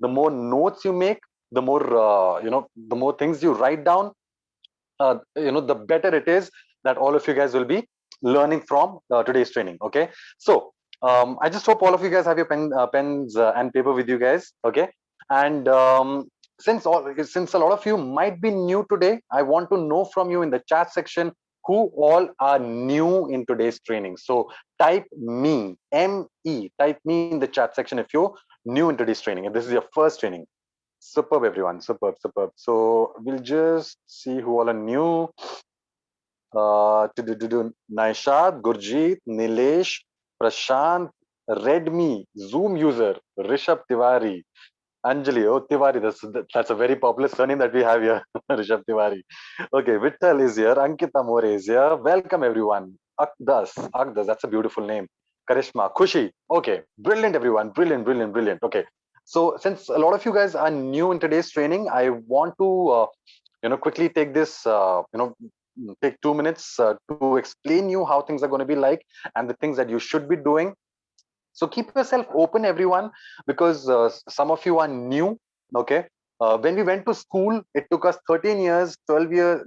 the more notes you make, the more the more things you write down, the better it is that all of you guys will be learning from today's training. Okay, so I just hope all of you guys have your pens and paper with you guys. Okay, and since a lot of you might be new today, I want to know from you in the chat section who all are new in today's training. So type me, me, type me in the chat section if you're new in today's training, if this is your first training. Superb, everyone. Superb, superb. So we'll just see who all are new. Naishad, Gurjeet, Nilesh, Prashant, Redmi, Zoom user, Rishabh Tiwari, Anjali. Oh, Tiwari. That's a very popular surname that we have here. Rishabh Tiwari. Okay, Vittal is here. Ankita More is here. Welcome, everyone. Akdas. That's a beautiful name. Karishma, Khushi. Okay, brilliant, everyone. Brilliant, brilliant, brilliant. Okay. So since a lot of you guys are new in today's training, I want to quickly take this take 2 minutes to explain you how things are going to be like and the things that you should be doing. So keep yourself open, everyone, because some of you are new. Okay, when we went to school, it took us 13 years, 12 years,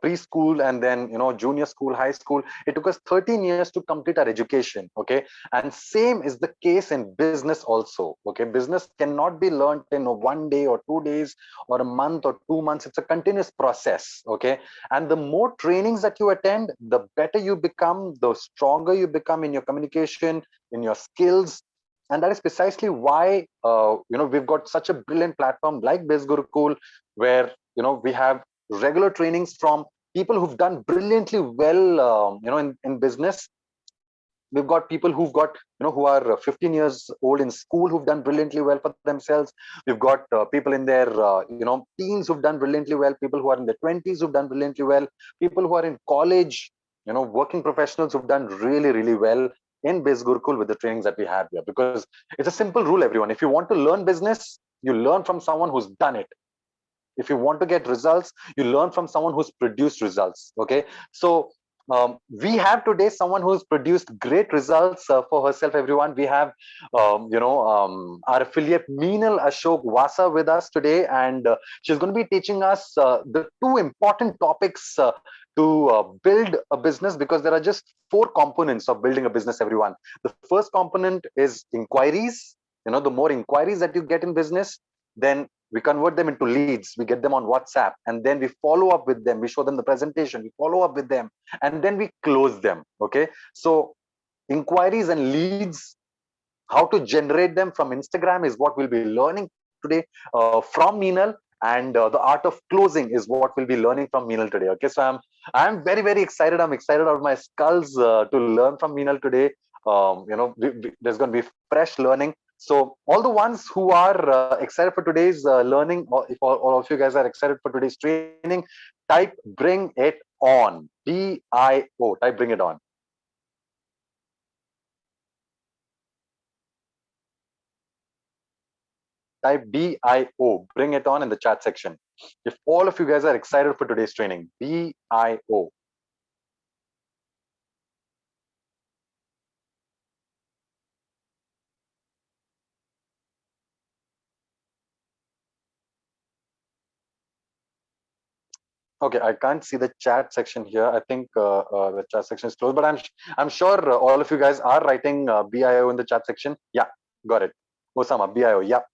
preschool, and then junior school, high school. It took us 13 years to complete our education. Okay, and same is the case in business also. Okay, business cannot be learned in 1 day or 2 days or a month or 2 months. It's a continuous process. Okay, and the more trainings that you attend, the better you become, the stronger you become in your communication, in your skills. And that is precisely why we've got such a brilliant platform like Biz Gurukul, where we have regular trainings from people who've done brilliantly well in business. We've got people who've got who are 15 years old in school, who've done brilliantly well for themselves. We've got people in their teens who've done brilliantly well, people who are in their 20s who've done brilliantly well, people who are in college, working professionals who've done really, really well in Biz Gurukul with the trainings that we have here. Because it's a simple rule, everyone. If you want to learn business, you learn from someone who's done it. If you want to get results, you learn from someone who's produced results. Okay, so we have today someone who's produced great results for herself, everyone. We have our affiliate Meenal Ashok Vasa with us today, and she's going to be teaching us the two important topics to build a business, because there are just four components of building a business, everyone. The first component is inquiries. The more inquiries that you get in business, then we convert them into leads. We get them on WhatsApp, and then we follow up with them. We show them the presentation, we follow up with them, and then we close them. Okay, so inquiries and leads, how to generate them from Instagram, is what we'll be learning today from Meenal. And the art of closing is what we'll be learning from Meenal today. Okay, so I'm very, very excited. I'm excited out of my skulls to learn from Meenal today. There's going to be fresh learning. So all the ones who are excited for today's learning, or if all of you guys are excited for today's training, type bring it on. BIO. Type bring it on. Type BIO. Bring it on in the chat section. If all of you guys are excited for today's training, BIO. Okay, I can't see the chat section here. I think the chat section is closed, but I'm sure all of you guys are writing BIO in the chat section. Yeah, got it. Osama, BIO. Yep.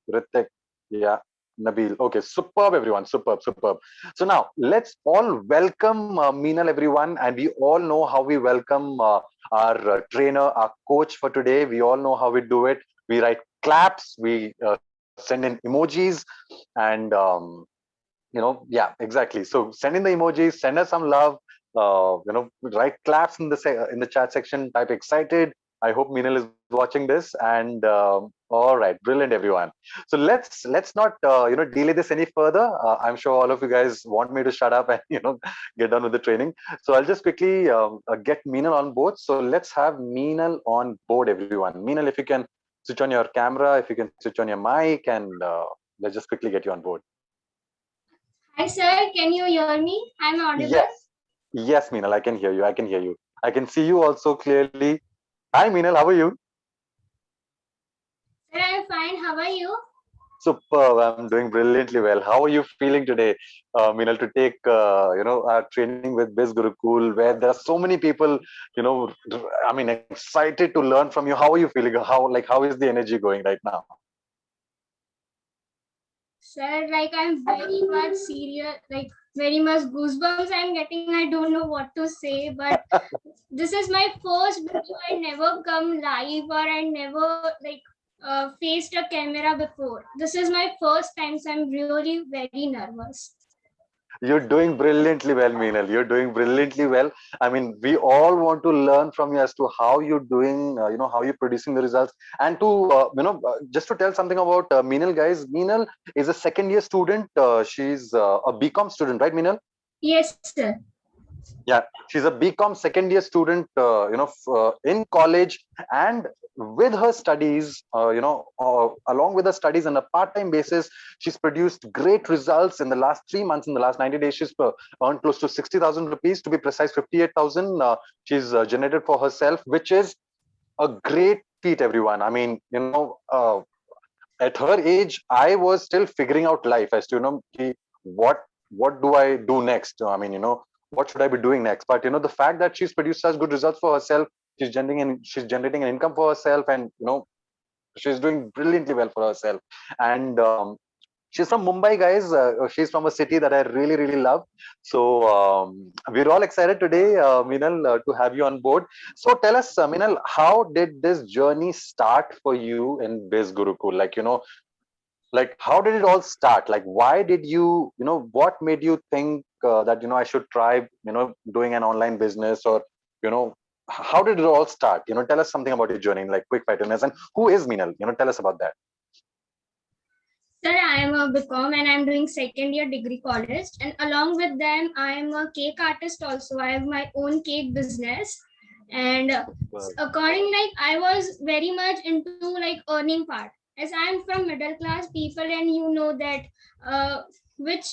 Ritik. Yeah. Nabil. Okay, superb, everyone. Superb, superb. So now let's all welcome Meenal, everyone. And we all know how we welcome our trainer, our coach for today. We all know how we do it. We write claps, we send in emojis, and yeah, exactly. So send in the emojis, send us some love, write claps in the chat section, type excited. I hope Meenal is watching this. And all right, brilliant, everyone. So let's not delay this any further. I'm sure all of you guys want me to shut up and get done with the training. So I'll just quickly get Meenal on board. So let's have Meenal on board, everyone. Meenal, if you can switch on your camera, if you can switch on your mic, and let's just quickly get you on board. Hi, sir. Can you hear me? I'm audible? Yes, Meenal, I can hear you. I can hear you. I can see you also clearly. Hi, Meenal. How are you? Sir, I'm fine. How are you? Superb. I'm doing brilliantly well. How are you feeling today, Meenal, to take training with Biz Gurukul, where there are so many people, excited to learn from you. How are you feeling? How is the energy going right now? Sir, like I'm very much serious, like very much goosebumps I'm getting. I don't know what to say, but this is my first video. I never come live or I never faced a camera before. This is my first time, so I'm really very nervous. You're doing brilliantly well, Meenal. You're doing brilliantly well. I mean, we all want to learn from you as to how you're doing, how you're producing the results. And just to tell something about Meenal, guys, Meenal is a second year student. She's a BCom student, right, Meenal? Yes, sir. Yeah, she's a BCom second year student, in college, and with her studies, along with her studies on a part-time basis, she's produced great results in the last 3 months. In the last 90 days, she's earned close to 60,000 rupees, to be precise, 58,000. She's generated for herself, which is a great feat, everyone. I mean, at her age, I was still figuring out life as to, what what do I do next? I mean, what should I be doing next? But the fact that she's produced such good results for herself, she's generating an income for herself, and she's doing brilliantly well for herself. And she's from Mumbai, guys. She's from a city that I really, really love. So we're all excited today, Minal, to have you on board. So tell us, Minal, how did this journey start for you in Biz Gurukul? Like how did it all start? Like why did what made you think that I should try doing an online business, or how did it all start? Tell us something about your journey in like quick 5 minutes. And who is Meenal? Tell us about that. Sir, I am a BCom and I'm doing second year degree college. And along with them, I am a cake artist also. I have my own cake business. And according like I was very much into like earning part. As I'm from middle class people, and you know that which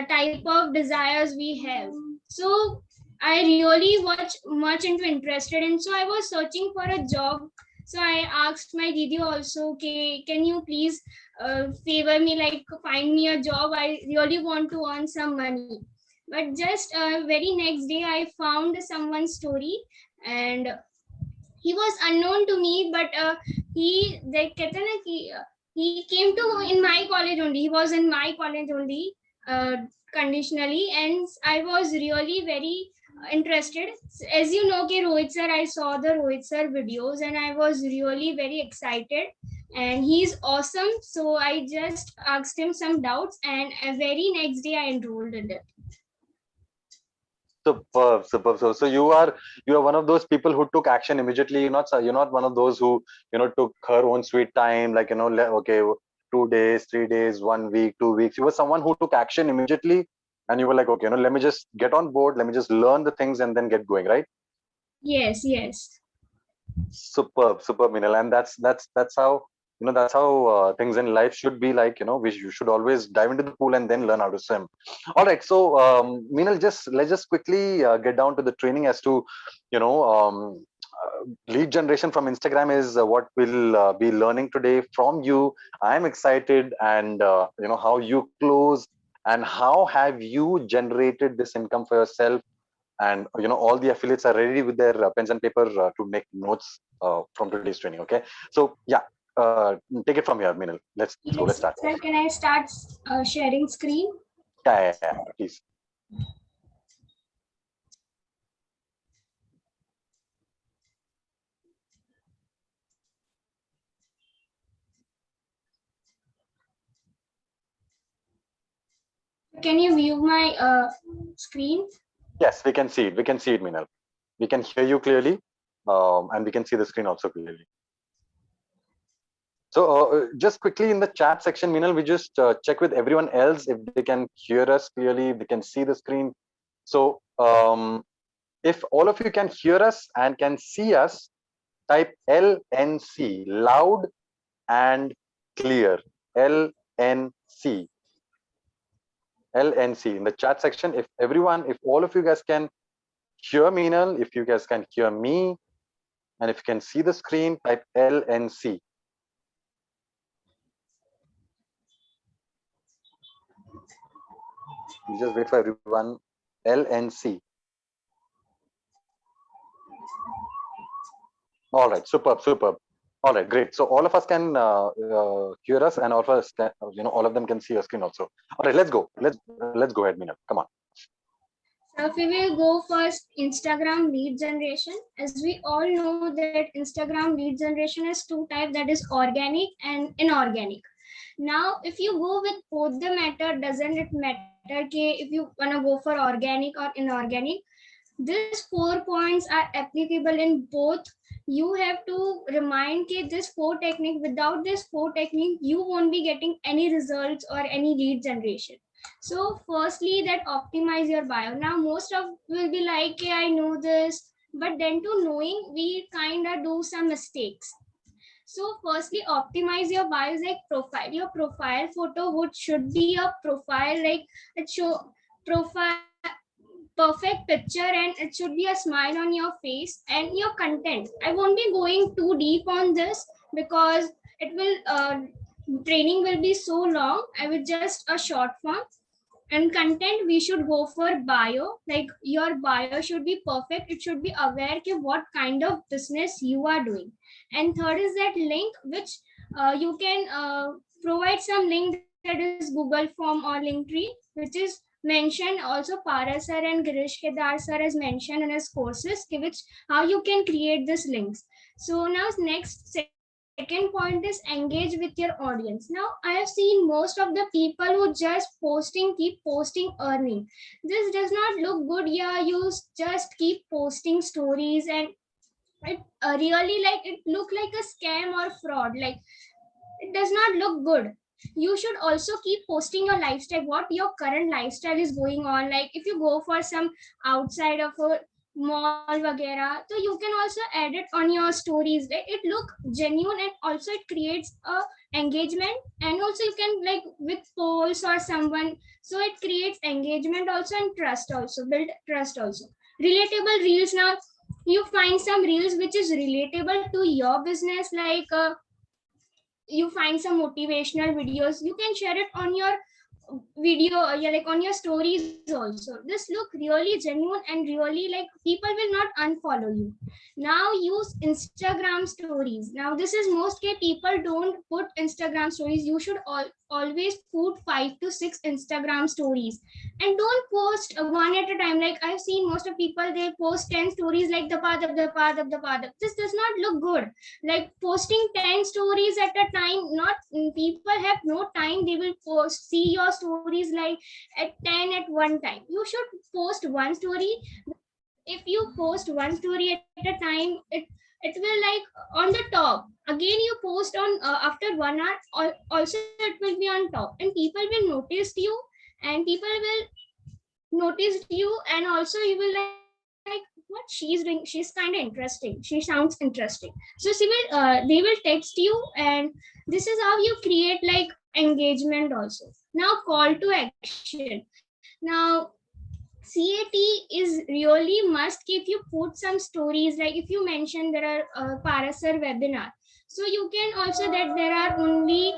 type of desires we have. So I really was much into interested, and so I was searching for a job. So I asked my Didi also, okay, can you please favor me, like find me a job? I really want to earn some money. But just very next day I found someone's story, and he was unknown to me, but he they कहते हैं ना कि he came to in my college only. He was in my college only, uh, conditionally, and I was really very interested. As you know, कि Rohit sir, I saw the Rohit sir videos, and I was really very excited. And he's awesome. So I just asked him some doubts, and a very next day I enrolled in it. Superb, superb. So you are one of those people who took action immediately. You're not one of those who took her own sweet time, like okay, 2 days, 3 days, 1 week, 2 weeks. You were someone who took action immediately, and you were like, okay, let me just get on board, let me just learn the things and then get going, right? Yes, yes. Superb, superb, Minal. And that's how things in life should be. Like you should always dive into the pool and then learn how to swim. All right, so Minal, let's just quickly get down to the training as to you know lead generation from Instagram is what we'll be learning today from you. I'm excited, and how you close, and how have you generated this income for yourself. And all the affiliates are ready with their pens and paper to make notes from today's training. Okay, so yeah, take it from here, Minal. Let's Yes, start. sir. Can I start sharing screen? Yeah, please. Can you view my screen? Yes, we can see it. We can see it, Minal. We can hear you clearly, and we can see the screen also clearly. So just quickly in the chat section, Minal, we just check with everyone else if they can hear us clearly, if they can see the screen. So if all of you can hear us and can see us, type LNC, loud and clear. LNC. LNC in the chat section. If all of you guys can hear Meenal, if you guys can hear me, and if you can see the screen, type LNC. We just wait for everyone. LNC. All right, superb, superb. All right, great. So all of us can hear us, and all of us, can, all of them can see your screen also. All right, let's go. Let's go ahead, Meena. Come on. So if we will go first, Instagram lead generation. As we all know that Instagram lead generation is two types, that is organic and inorganic. Now, if you go with both the matter, doesn't it matter if you wanna go for organic or inorganic? These 4 points are applicable in both. You have to remind that this four technique, without this four technique, you won't be getting any results or any lead generation. So firstly, that optimize your bio. Now most of will be like, hey, I know this, but then to knowing, we kind of do some mistakes. So firstly, optimize your bio like profile. Your profile photo should be a profile, like it show profile perfect picture, and it should be a smile on your face. And your content, I won't be going too deep on this because it will training will be so long. I will just a short form. And content, we should go for bio, like your bio should be perfect. It should be aware of what kind of business you are doing. And third is that link, which you can provide some link, that is Google Form or Linktree, which is mentioned also. Paras sir and Girish Kedar sir has mentioned in his courses which how you can create this links. So now next second point is engage with your audience. Now I have seen most of the people who just keep posting earning. This does not look good. Yeah, you just keep posting stories, and it really like it look like a scam or fraud. Like it does not look good. You should also keep posting your lifestyle, what your current lifestyle is going on. Like if you go for some outside of a mall vagera, so you can also add it on your stories. Like it look genuine, and also it creates a engagement. And also you can like with polls or someone, so it creates engagement also, and trust also, build trust also. Relatable reels. Now you find some reels which is relatable to your business, like you find some motivational videos, you can share it on your video, yeah, like on your stories also. This look really genuine, and really like people will not unfollow you. Now use Instagram stories. Now this is most people don't put Instagram stories. You should always put 5 to 6 Instagram stories, and don't post one at a time. Like I've seen most of people, they post 10 stories like the path of the path of the path. This does not look good. Like posting 10 stories at a time, not people have no time. They will post see your stories like at 10 at one time. You should post one story. If you post one story at a time, it will like on the top. Again you post on after 1 hour, also it will be on top, and people will notice you, and people will notice you, and also you will like what she's doing, she's kind of interesting, she sounds interesting. So they will text you, and this is how you create like engagement also. Now call to action. Now CAT is really must if you put some stories, like if you mention there are Parasar webinar, so you can also that there are only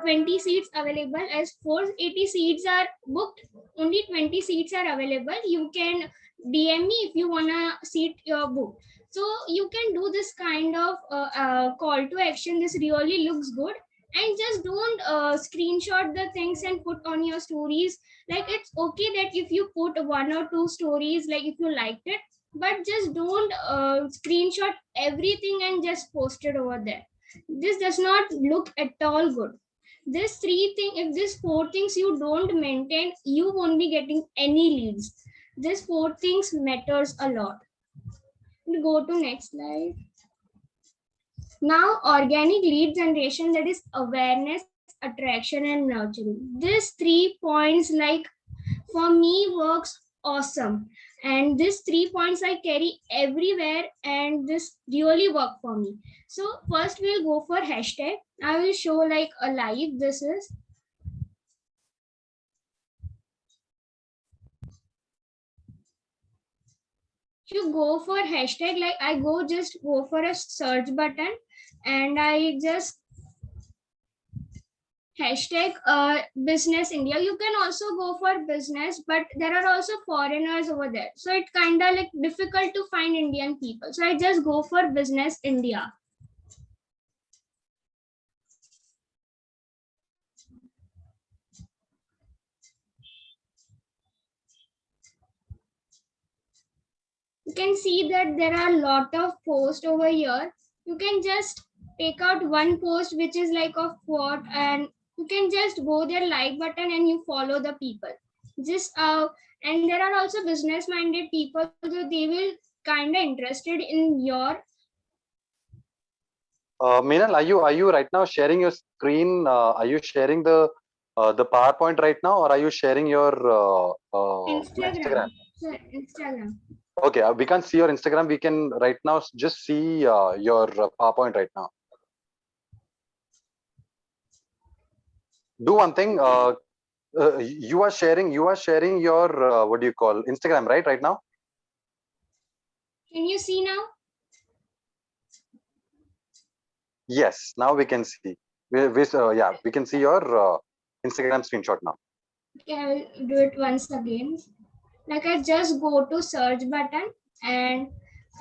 20 seats available, as 480 seats are booked, only 20 seats are available. You can DM me if you wanna seat your book. So you can do this kind of call to action. This really looks good. And just don't screenshot the things and put on your stories. Like it's okay that if you put 1 or 2 stories, like if you liked it, but just don't screenshot everything and just post it over there. This does not look at all good. This three thing, if these four things you don't maintain, you won't be getting any leads. These four things matters a lot. Go to next slide. Now organic lead generation, that is awareness, attraction and nurturing. These 3 points like for me works awesome, and these 3 points I carry everywhere, and this really work for me. So first we'll go for hashtag. I will show like a live. This is you go for hashtag, like I just go for a search button, and I just hashtag business India. You can also go for business, but there are also foreigners over there. So it's kind of like difficult to find Indian people. So I just go for business India. You can see that there are a lot of posts over here. You can just take out one post which is like a quote, and you can just go there like button and you follow the people. Just and there are also business minded people, so they will kind of interested in your. Meenal, are you right now sharing your screen? Are you sharing the PowerPoint right now, or are you sharing your Instagram? Sir, Instagram. Okay, we can't see your Instagram. We can right now just see your PowerPoint right now. Do one thing. You are sharing your what do you call Instagram right now? Can you see now? Yes, now we can see. Yeah, we can see your Instagram screenshot now. Okay, I will do it once again. Like I just go to search button and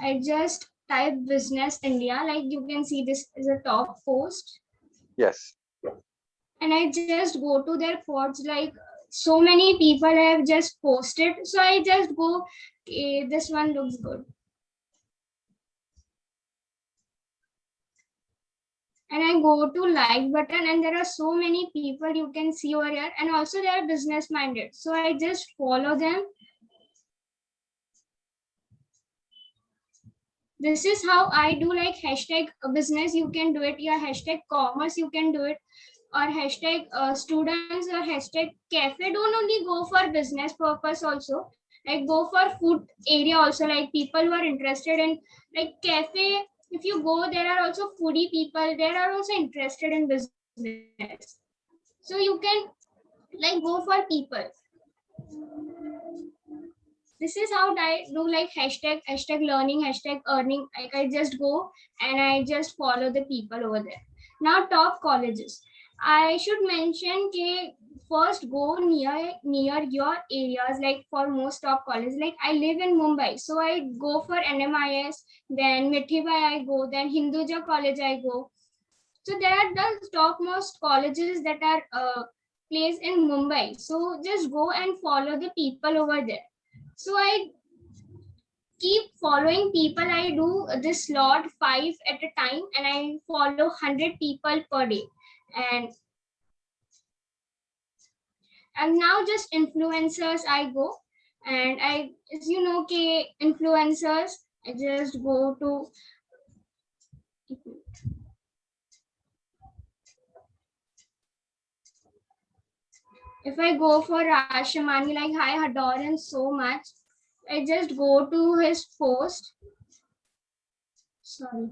I just type business India. Like you can see this is a top post. Yes. And I just go to their quotes. Like so many people have just posted. So I just go, okay, this one looks good. And I go to like button and there are so many people you can see over here. And also they are business minded. So I just follow them. This is how I do like hashtag business. You can do it. Yeah, hashtag commerce. You can do it. Or hashtag students or hashtag cafe. Don't only go for business purpose also. Like go for food area also. Like people who are interested in like cafe. If you go, there are also foodie people. They are also interested in business. So you can like go for people. This is how I do like hashtag learning, hashtag earning. Like I just go and I just follow the people over there. Now top colleges. I should mention that first go near your areas. Like for most top colleges, like I live in Mumbai, so I go for NMIS. Then Mithibai I go. Then Hinduja College I go. So there are the topmost colleges that are placed in Mumbai. So just go and follow the people over there. So I keep following people. I do this slot 5 at a time and I follow 100 people per day. And now just influencers I go, and I, as you know, influencers, I just go to, if I go for Rashamani, like I adore him so much, I just go to his post. Sorry.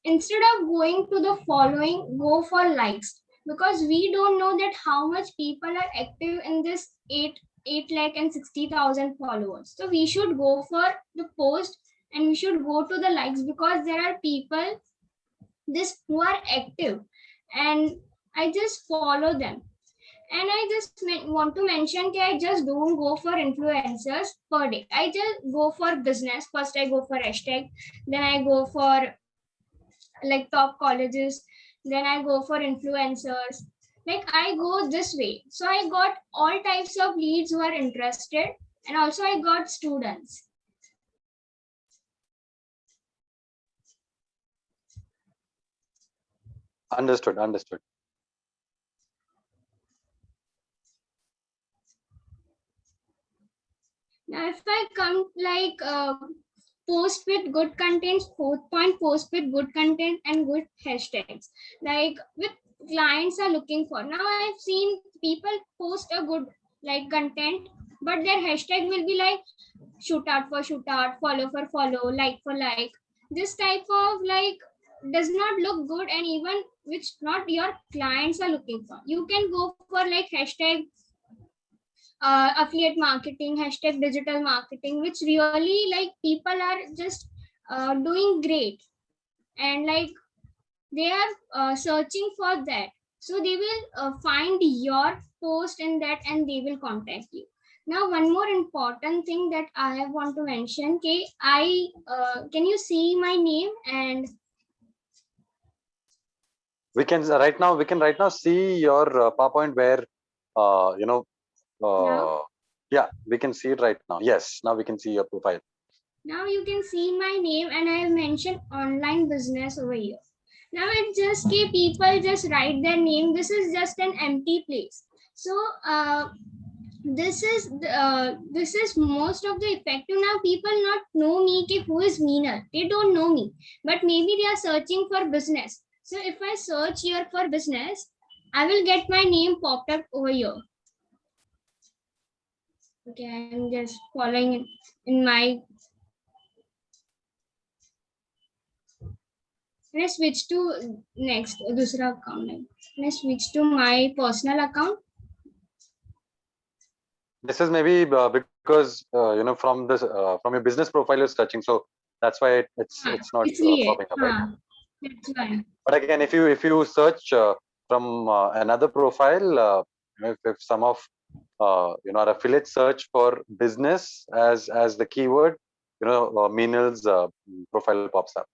Instead of going to the following, go for likes, because we don't know that how much people are active in this 8 lakh and 60,000 followers. So we should go for the post and we should go to the likes, because there are people this who are active and I just follow them. And I just want to mention that I just don't go for influencers per day. I just go for business. First I go for hashtag, then I go for like top colleges, then I go for influencers. Like I go this way. So I got all types of leads who are interested, and also I got students. Understood. Now if I come like post with good content, fourth point, post with good content and good hashtags, like with clients are looking for. Now I've seen people post a good like content, but their hashtag will be like shootout for shootout, follow for follow, like for like. This type of like does not look good, and even which not your clients are looking for. You can go for like hashtag affiliate marketing, hashtag digital marketing, which really like people are just doing great, and like they are searching for that. So they will find your post in that and they will contact you. Now, one more important thing that I want to mention, okay, can you see my name? And We can right now see your PowerPoint where you know now, yeah, we can see it right now. Yes, now we can see your profile. now you can see my name and I have mentioned online business over here. Now it's just people just write their name. This is just an empty place. So this is most of the effective. Now people not know me कि who is Meenal. They don't know me, but maybe they are searching for business. So if I search here for business, I will get my name popped up over here. Okay, I'm just following it in my. Can I switch to next दूसरा account? Can I switch to my personal account? This is maybe because from this from your business profile you're searching, so that's why it's not इसलिए popping up, right? that's why. But again, if you search from another profile, if some of our affiliates search for business as the keyword, Meenal's profile pops up.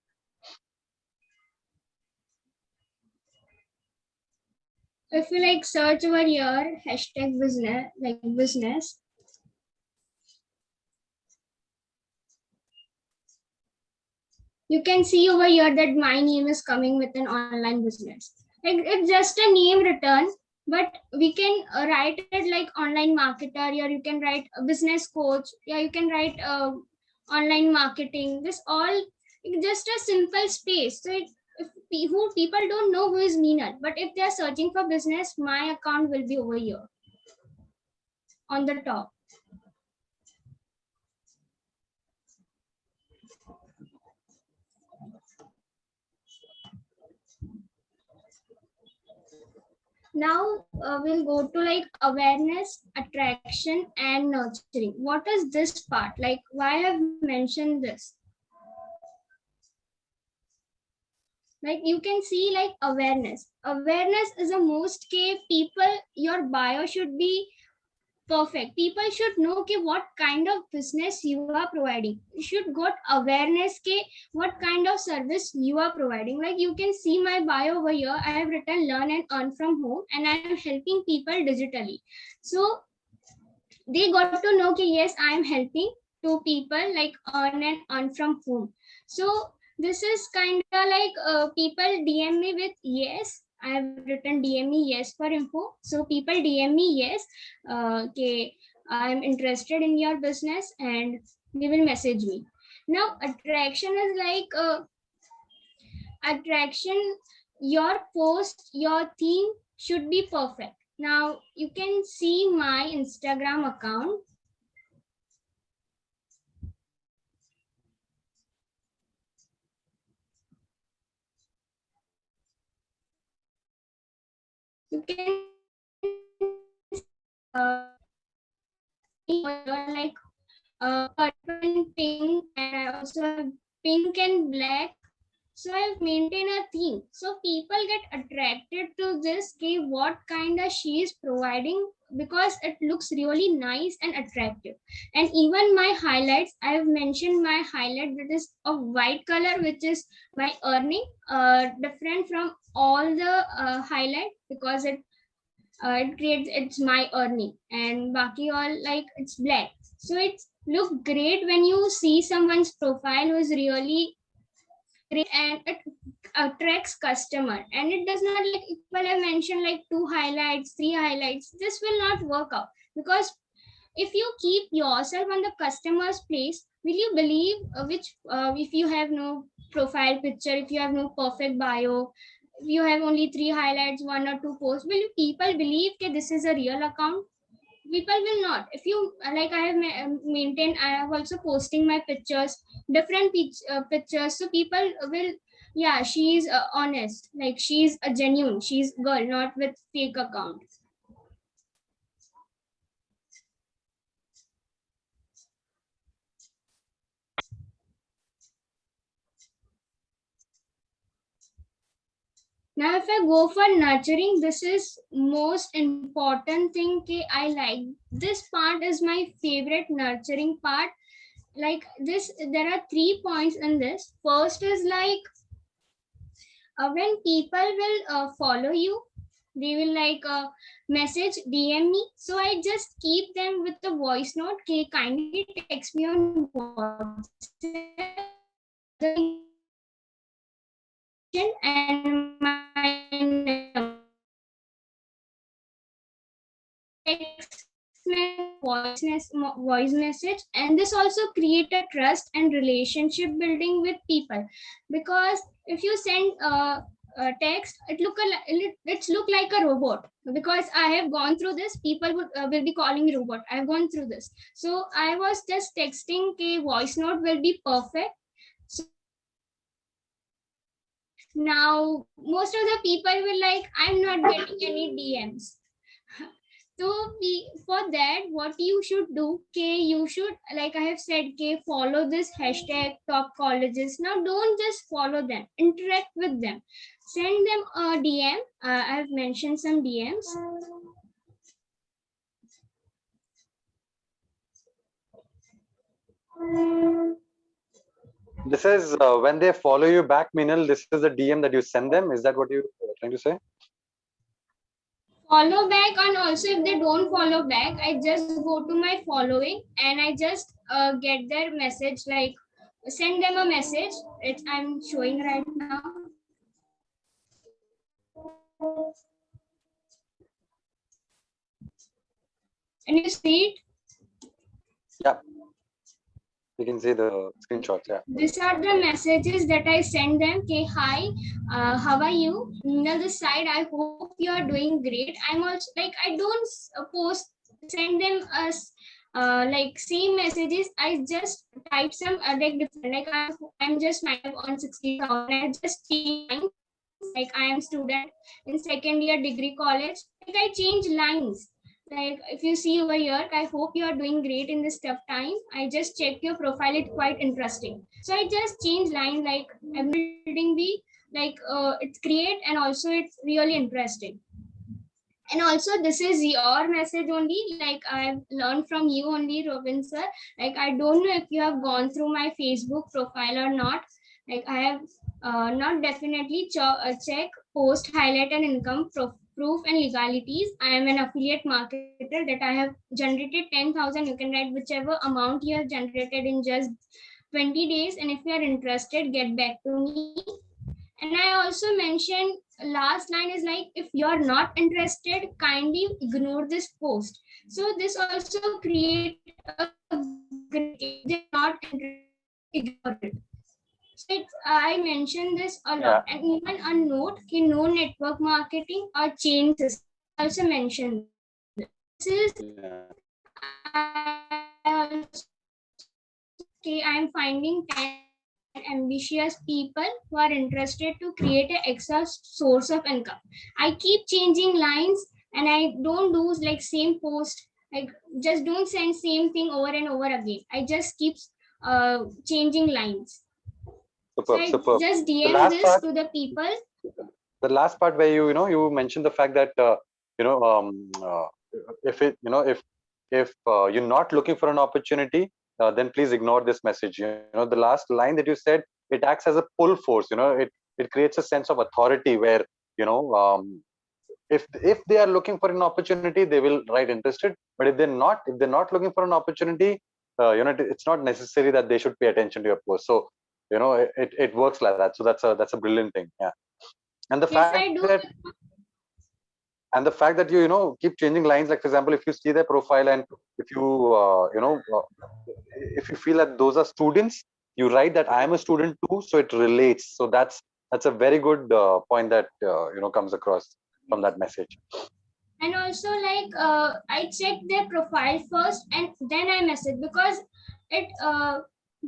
If you like search over here hashtag business, like business, you can see over here that my name is coming with an online business. Like it's just a name written, but we can write it like online marketer, or you can write a business coach, yeah, you can write online marketing. This all just a simple space. So who people don't know who is Meenal, but if they are searching for business, my account will be over here on the top. Now we'll go to like awareness, attraction, and nurturing. What is this part? Like, why have mentioned this? Like you can see like awareness. Awareness is a most key people, your bio should be perfect. People should know कि what kind of business you are providing. You should got awareness के what kind of service you are providing. Like you can see my bio over here. I have written learn and earn from home, and I am helping people digitally. So they got to know कि yes, I am helping to people like earn and earn from home. So this is kind of like people DM me with yes. I have written DM me yes for info. So people DM me yes, okay, I'm interested in your business, and they will message me. Now attraction is like attraction. Your post, your theme should be perfect. Now you can see my Instagram account. You can like purple and pink, and I also have pink and black. So I've maintained a theme. So people get attracted to this game, what kind of she is providing, because it looks really nice and attractive. And even my highlights, I have mentioned my highlight that is of white color, which is my earning, different from all the highlight, because it creates it's my earning, and baki all like it's black. So it's look great when you see someone's profile who is really great, and it attracts customer, and it does not like people have mentioned like 2 highlights, 3 highlights. This will not work out, because if you keep yourself on the customer's place, will you believe which if you have no profile picture, if you have no perfect bio, if you have only 3 highlights, 1 or 2 posts, will you people believe that this is a real account? People will not. If you like, I have maintained, I have also posting my pictures, different pictures, so people will, yeah, she's honest, like she's a genuine, she's girl, not with fake account. Now, if I go for nurturing, this is most important thing. I like this part is my favorite nurturing part. Like this, there are 3 points in this. First is like when people will follow you, they will like message DM me, so I just keep them with the voice note. Okay, kindly text me on WhatsApp and my text voice message, and this also create a trust and relationship building with people, because if you send a text, it's look like a robot, because I have gone through this. People will be calling me robot. I have gone through this, so I was just texting. Okay, voice note will be perfect. So now most of the people will like, I'm not getting any DMs. So for that, what you should do, okay, you should, like I have said, okay, follow this hashtag top colleges. Now don't just follow them, interact with them, send them a DM. I have mentioned some DMs. This is when they follow you back, Minal. This is the DM that you send them. Is that what you're trying to say? Follow back, and also if they don't follow back, I just go to my following and I just get their message, like send them a message. I'm showing right now. And you see it? Yeah. You can see the screenshots. Yeah. These are the messages that I send them. Okay, hi, how are you? On the side, I hope you are doing great. I'm also like, I don't post, send them as like same messages. I just type some like different. Like I'm just on 60,000. I just change, like I am student in second year degree college. Like I change lines. Like if you see over here, I hope you are doing great in this tough time. I just check your profile, it's quite interesting. So I just change line, like I'm building the, like it's great, and also it's really interesting. And also this is your message only, like I've learned from you only, Robin sir. Like I don't know if you have gone through my Facebook profile or not. Like I have not definitely check post, highlight and income proof and legalities. I am an affiliate marketer that I have generated 10,000. You can write whichever amount you have generated in just 20 days, and if you are interested, get back to me. And I also mentioned last line is like, if you're not interested, kindly ignore this post. So this also create a great, they're not interested, ignore it. So I mentioned this a lot. Yeah. And even a note, no network marketing or chain system. I also mentioned this is, Yeah. okay, I'm finding 10 ambitious people who are interested to create an extra source of income. I keep changing lines, and I don't do like same post. Like just don't send same thing over and over again. I just keep changing lines. So Superb. I Superb. just The DM last this part. to the people. The last part where you mentioned the fact that you know if it if you're not looking for an opportunity, then please ignore this message. The last line that you said, it acts as a pull force. It creates a sense of authority where you know if they are looking for an opportunity, they will write interested. But if they're not looking for an opportunity, it's not necessary that they should pay attention to your post. So it works like that. So that's a brilliant thing. Yeah. And the Yes, fact I do. that you keep changing lines, like for example, if you see their profile and if if you feel that those are students, you write that I am a student too, so it relates. So that's a very good point that comes across from that message. And also like I check their profile first and then I message, because it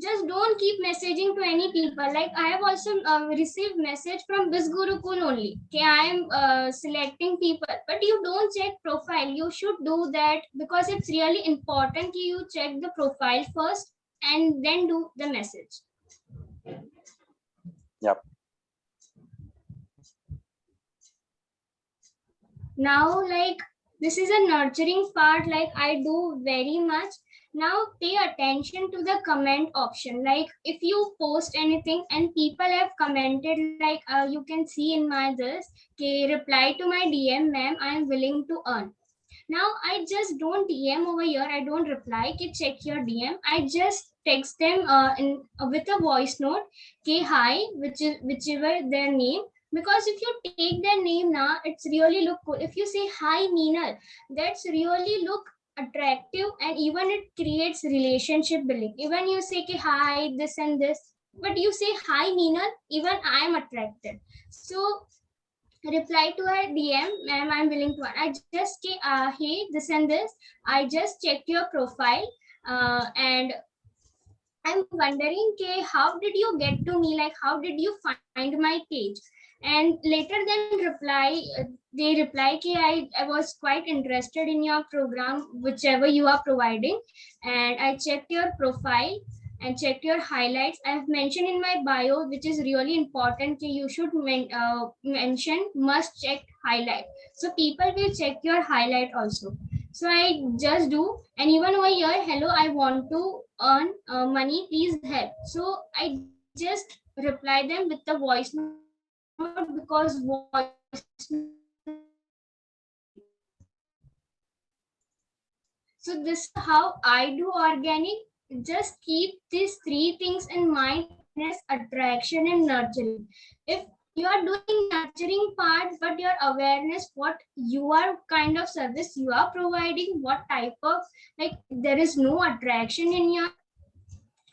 just don't keep messaging to any people. Like I have also received message from this Gurukul only. Okay, I am selecting people, but you don't check profile. You should do that, because it's really important you check the profile first and then do the message. Yep. Now, like, this is a nurturing part, like I do very much. Now pay attention to the comment option. Like if you post anything and people have commented, like you can see in my this, okay, reply to my DM, ma'am, I am willing to earn. Now I just don't DM over here. I don't reply. Okay, check your DM. I just text them in with a voice note. Okay, hi, whichever their name. Because if you take their name now, it's really look cool. If you say hi, Meenal, that's really look attractive, and even it creates relationship building. Even you say okay, hi, this and this, but you say hi, Meenal, even I am attracted. So reply to her DM, ma'am, I'm willing to. I just hey, this and this. I just checked your profile, and I'm wondering, how did you get to me? Like, how did you find my page? And later then they reply, I was quite interested in your program, whichever you are providing. And I checked your profile and checked your highlights. I have mentioned in my bio, which is really important, you should mention must check highlight. So people will check your highlight also. So I just do, and even over here, hello, I want to earn money, please help. So I just reply them with the voice note, because voice note create so this is how I do organic. Just keep these three things in mind: awareness, attraction, and nurturing. If you are doing nurturing part, but your awareness, what you are kind of service you are providing, what type of, like, there is no attraction in your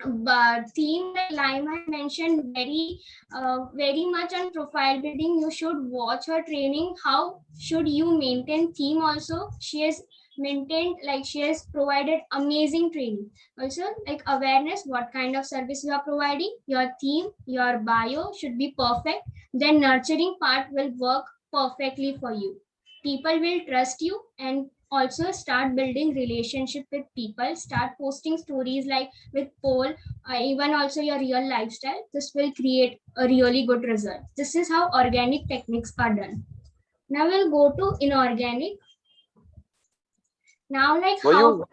but theme, like Lime had mentioned very much on profile building. You should watch her training. How should you maintain theme also? She has maintained, like she has provided amazing training. Also, like awareness, what kind of service you are providing, your theme, your bio should be perfect. Then nurturing part will work perfectly for you. People will trust you, and also start building relationship with people. Start posting stories like with poll, even also your real lifestyle. This will create a really good result. This is how organic techniques are done. Now we'll go to inorganic. Now, like Were how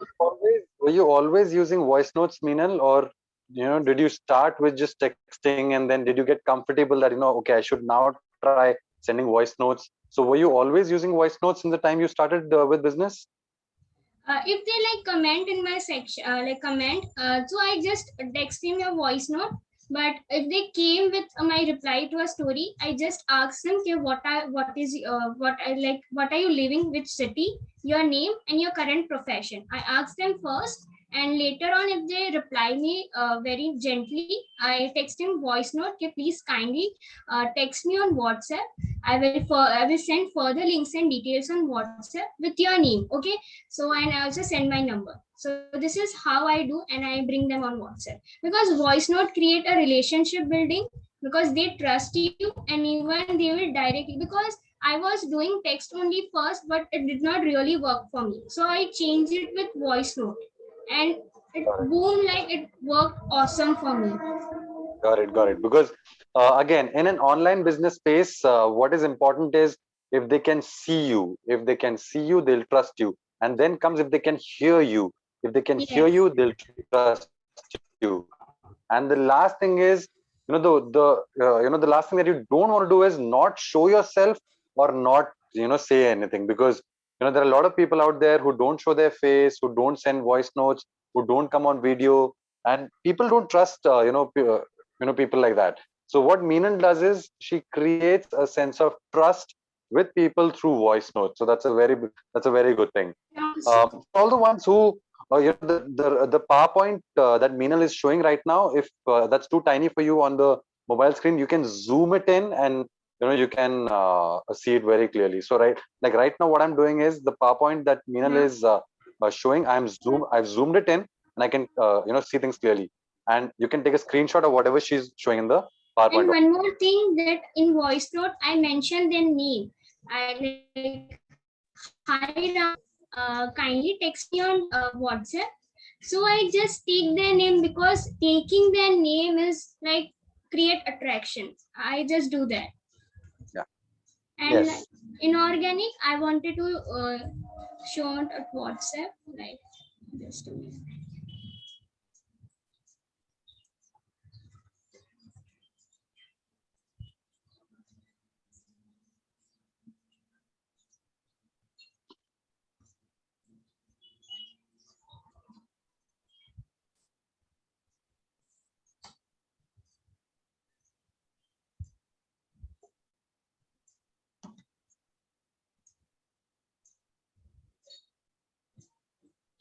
you always using voice notes, Meenal, or did you start with just texting and then did you get comfortable that okay, I should now try sending voice notes? So were you always using voice notes in the time you started with business? if they like comment in my section, like comment, so I just text him a voice note. But if they came with my reply to a story, I just ask them, okay, what are you living, which city, your name, and your current profession. I ask them first, and later on, if they reply me very gently, I text him voice note, okay, please kindly text me on WhatsApp. I will send further links and details on WhatsApp with your name, okay? So, and I also send my number. So this is how I do, and I bring them on WhatsApp, because voice note create a relationship building, because they trust you, and even they will directly, because I was doing text only first, but it did not really work for me. So I changed it with voice note, and it boom, like it worked awesome for me. Got it. Because again, in an online business space, what is important is if they can see you. If they can see you, they'll trust you. And then comes if they can hear you. If they can hear Yes. you, they'll trust you. And the last thing is, the last thing that you don't want to do is not show yourself or not say anything, because there are a lot of people out there who don't show their face, who don't send voice notes, who don't come on video, and people don't trust people like that. So what Meenal does is she creates a sense of trust with people through voice notes. So that's a very good thing. All the ones who the PowerPoint that Meenal is showing right now, if that's too tiny for you on the mobile screen, you can zoom it in, and you can see it very clearly. So like right now, what I'm doing is the PowerPoint that Meenal is showing. I've zoomed it in, and I can see things clearly. And you can take a screenshot of whatever she's showing in the And PowerPoint. one more thing, that in voice note, I mentioned their name. I like, hi Ram, kindly text me on WhatsApp. So I just take their name, because taking their name is like create attraction. I just do that. Yeah. And Yes. inorganic, I wanted to show it at WhatsApp. Like, just a minute.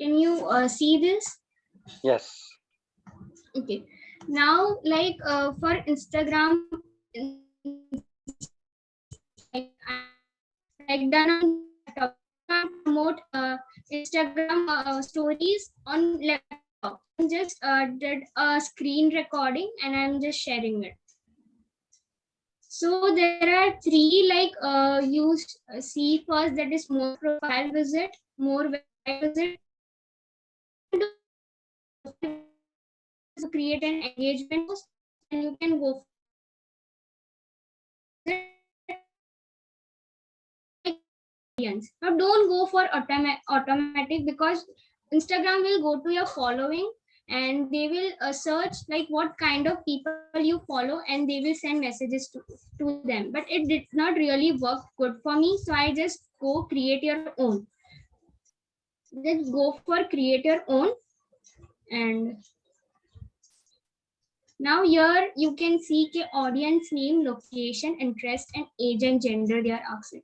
Can you see this? Yes. Okay. Now, like for Instagram, like like done on laptop. Can't promote Instagram stories on laptop. I'm just did a screen recording and I'm just sharing it. So there are three, like you see first, that is more profile visit, more website visit. To create an engagement post, and you can go now. Don't go for automatic, because Instagram will go to your following and they will search like what kind of people you follow, and they will send messages to them. But it did not really work good for me, so I just go create your own. Just go for create your own. And now here you can see the audience name, location, interest, and age and gender they are asking.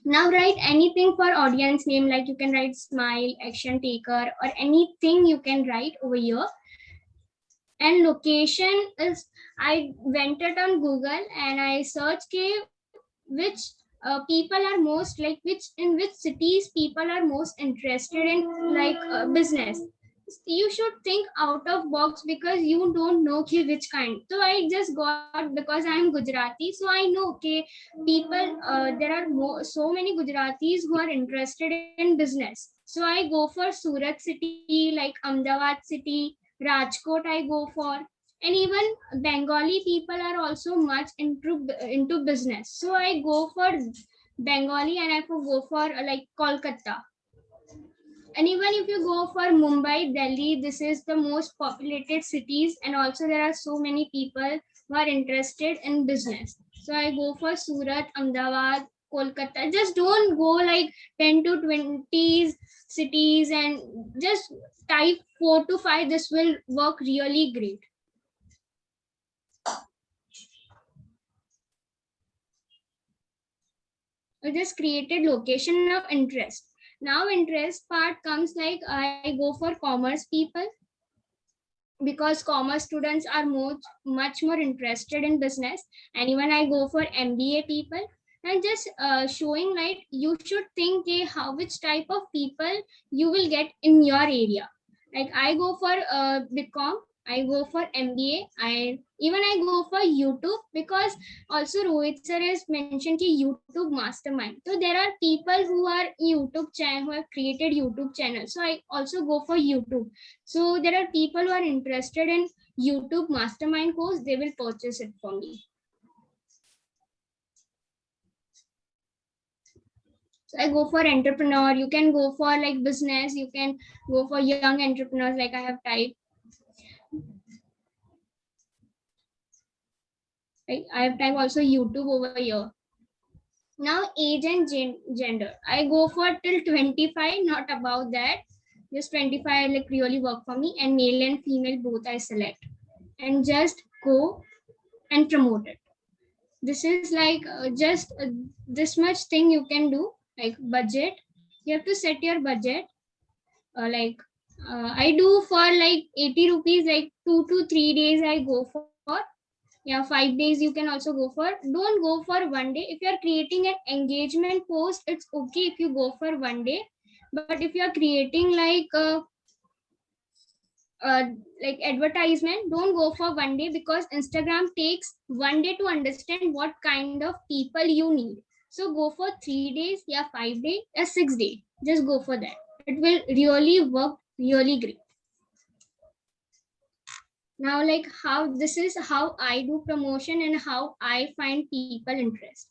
Now write anything for audience name, like you can write smile, action taker, or anything you can write over here. And location is, I went it on Google and I searched which people are most, like in which cities people are most interested in, like business. You should think out of box, because you don't know which kind. So I just got, because I am Gujarati, so I know people, there are so many Gujaratis who are interested in business. So I go for Surat city, like Ahmedabad city, Rajkot I go for. And even Bengali people are also much into business, so I go for Bengali, and I go for like Kolkata. And even if you go for Mumbai, Delhi, this is the most populated cities, and also there are so many people who are interested in business. So I go for Surat, Ahmedabad, Kolkata. Just don't go like 10 to 20 cities, and just type 4 to 5. This will work really great. I just created location of interest. Now interest part comes, like I go for commerce people, because commerce students are much more interested in business. And even I go for MBA people, and just showing like you should think which type of people you will get in your area. Like I go for BCom, I go for MBA, I go for YouTube, because also Rohit sir has mentioned ki YouTube mastermind. So there are people who are YouTube channel, who have created YouTube channel. So I also go for YouTube. So there are people who are interested in YouTube mastermind course, they will purchase it for me. So I go for entrepreneur, you can go for like business, you can go for young entrepreneurs, like I have typed. I have typed also YouTube over here. Now age and gender, I go for till 25, not above that. Just 25 like really work for me, and male and female both I select, and just go and promote it. This is like just this much thing you can do. Like budget, you have to set your budget. Like I do for like 80 rupees, like 2 to 3 days I go for. Yeah, 5 days you can also go for. Don't go for one day. If you are creating an engagement post, it's okay if you go for one day. But if you are creating like advertisement, don't go for one day, because Instagram takes one day to understand what kind of people you need. So go for 3 days, yeah, 5 days, 6 days. Just go for that. It will really work really great. Now, like how this is how I do promotion and how I find people interest.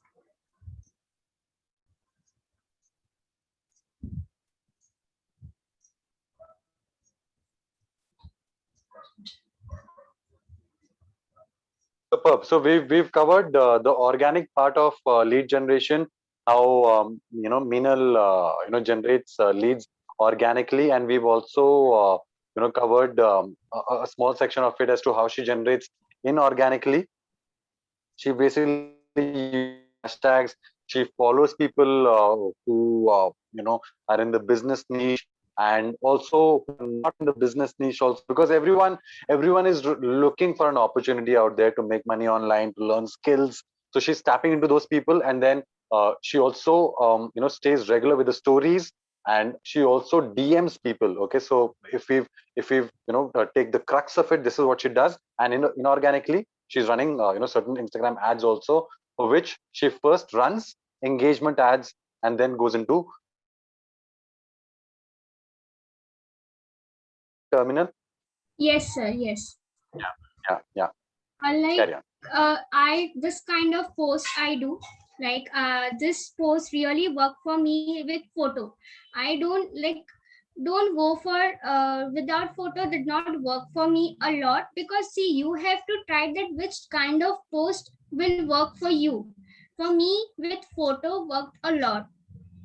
Superb. So we've covered the organic part of lead generation, how Meenal generates leads organically, and we've also covered a small section of it as to how she generates inorganically. She basically uses hashtags. She follows people who are in the business niche, and also not in the business niche also, because everyone is looking for an opportunity out there to make money online, to learn skills. So she's tapping into those people, and then she also stays regular with the stories, and she also DMs people. Okay, so if we've take the crux of it, this is what she does. And inorganically, she's running certain Instagram ads also, for which she first runs engagement ads and then goes into terminal. Yes, sir. Yes. Yeah. Like Carry on. I this kind of post I do, like this post really work for me with photo. I don't go for without photo did not work for me a lot, because see, you have to try that which kind of post will work for you. For me, with photo worked a lot.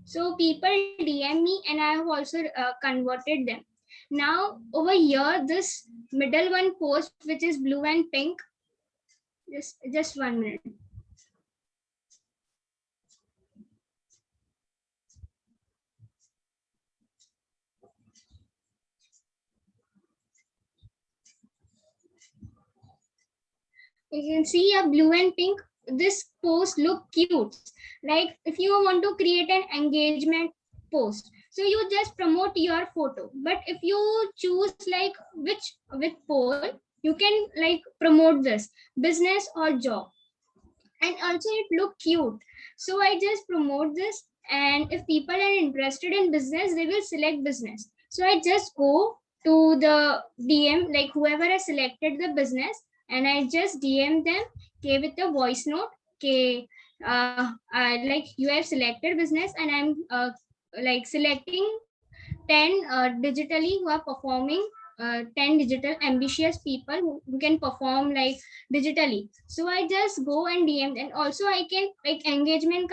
So people DM me and I have also converted them. Now over here, this middle one post, which is blue and pink, just 1 minute. You can see a blue and pink. This post look cute. Like if you want to create an engagement post, so you just promote your photo. But if you choose like which poll, you can like promote this business or job, and also it look cute. So I just promote this, and if people are interested in business, they will select business. So I just go to the DM, like whoever has selected the business, and I just DM them, okay, with a voice note, okay, like you have selected business, and I'm like selecting 10 digitally who are performing, 10 digital ambitious people who can perform like digitally. So I just go and DM, and also I can like engagement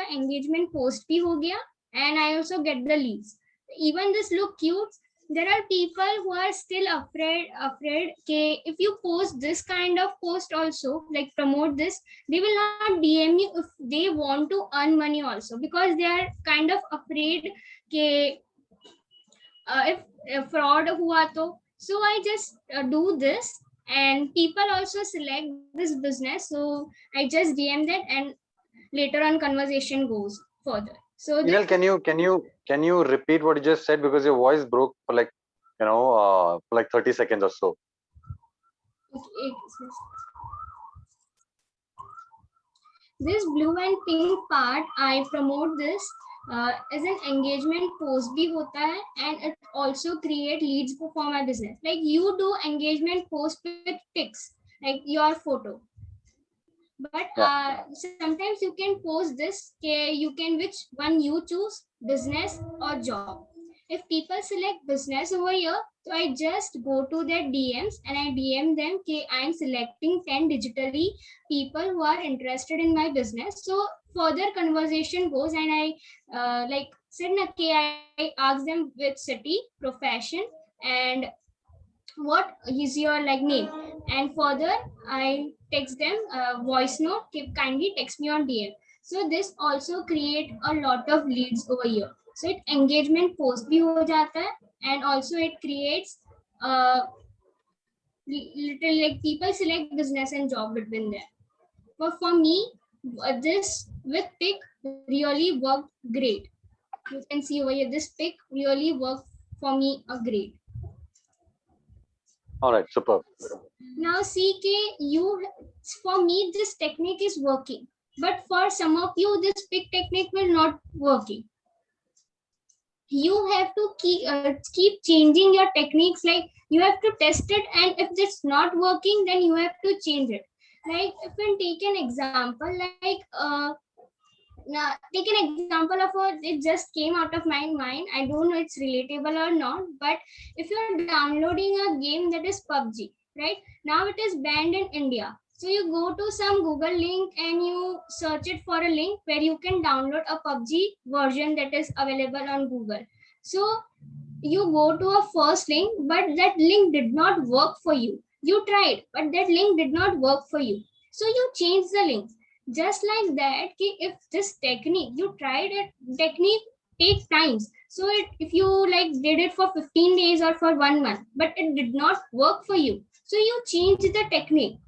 post bhi ho gaya, and I also get the leads. Even this look cute. There are people who are still afraid okay, if you post this kind of post also, like promote this, they will not DM you if they want to earn money also, because they are kind of afraid okay, if fraud hua to. So I just do this, and people also select this business, so I just DM that, and later on conversation goes further. So Meenal, can you repeat what you just said, because your voice broke for like for like 30 seconds or so. this blue and pink part, I promote this as an engagement post bhi hota hai, and it also create leads for my business. Like you do engagement post with pics, like your photo, but sometimes you can post this, you can which one you choose, business or job. If people select business over here, so I just go to their DMs and I DM them, okay, I'm selecting 10 digitally people who are interested in my business. So further conversation goes, and I like said, okay, I ask them which city, profession, and what is your like name. And further I text them voice note, keep kindly text me on DM. So this also create a lot of leads over here. So it engagement post bhi ho jata hai, and also it creates little like people select business and job between them. But for me, this with pick really worked great. You can see over here, this pick really worked for me a great. All right, superb. Now CK, you, for me this technique is working, but for some of you this pick technique will not working. You have to keep changing your techniques, like you have to test it, and if it's not working, then you have to change it. Like if we take an example, like now take an example of it just came out of my mind, I don't know it's relatable or not, but if you're downloading a game that is PUBG, right? Now it is banned in India. So you go to some Google link and you search it for a link where you can download a PUBG version that is available on Google. So you go to a first link, but that link did not work for you. You tried, but that link did not work for you. So you change the link. Just like that, if this technique, you tried it, technique take times. So if you like did it for 15 days or for 1 month, but it did not work for you. So you change the technique.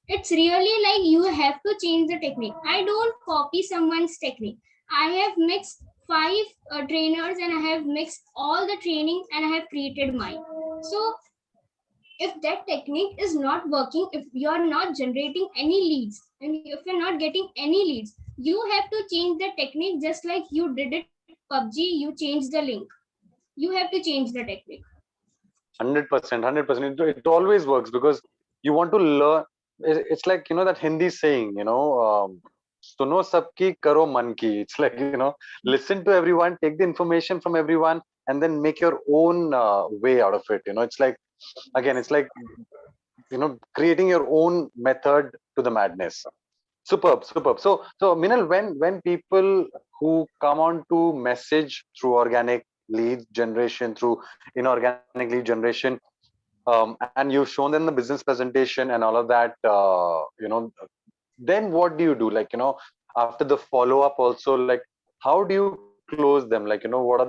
It's really like you have to change the technique. I don't copy someone's technique. I have mixed five trainers and I have mixed all the training and I have created mine. So if that technique is not working, if you are not generating any leads and if you're not getting any leads, you have to change the technique. Just like you did it PUBG, you change the link. You have to change the technique. 100%, 100%. It always works because you want to learn. It's like, that Hindi saying, suno sabki, karo man ki. It's like, listen to everyone, take the information from everyone, and then make your own way out of it. It's like, again, it's like, creating your own method to the madness. Superb, superb. So Minal, when people who come on to message through organic lead generation, through inorganic lead generation, and you've shown them the business presentation and all of that, then what do you do? Like, after the follow up, also, like, how do you close them? Like, you know, what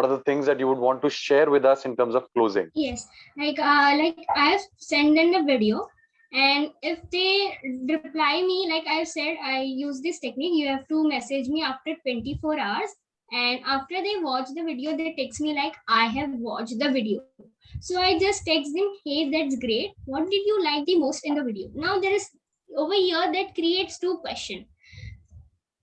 are the things that you would want to share with us in terms of closing? Yes, like I have sent them the video, and if they reply me, like I said, I use this technique. You have to message me after 24 hours, and after they watch the video, they text me like I have watched the video. So I just text them, hey, that's great. What did you like the most in the video? Now there is over here that creates two questions.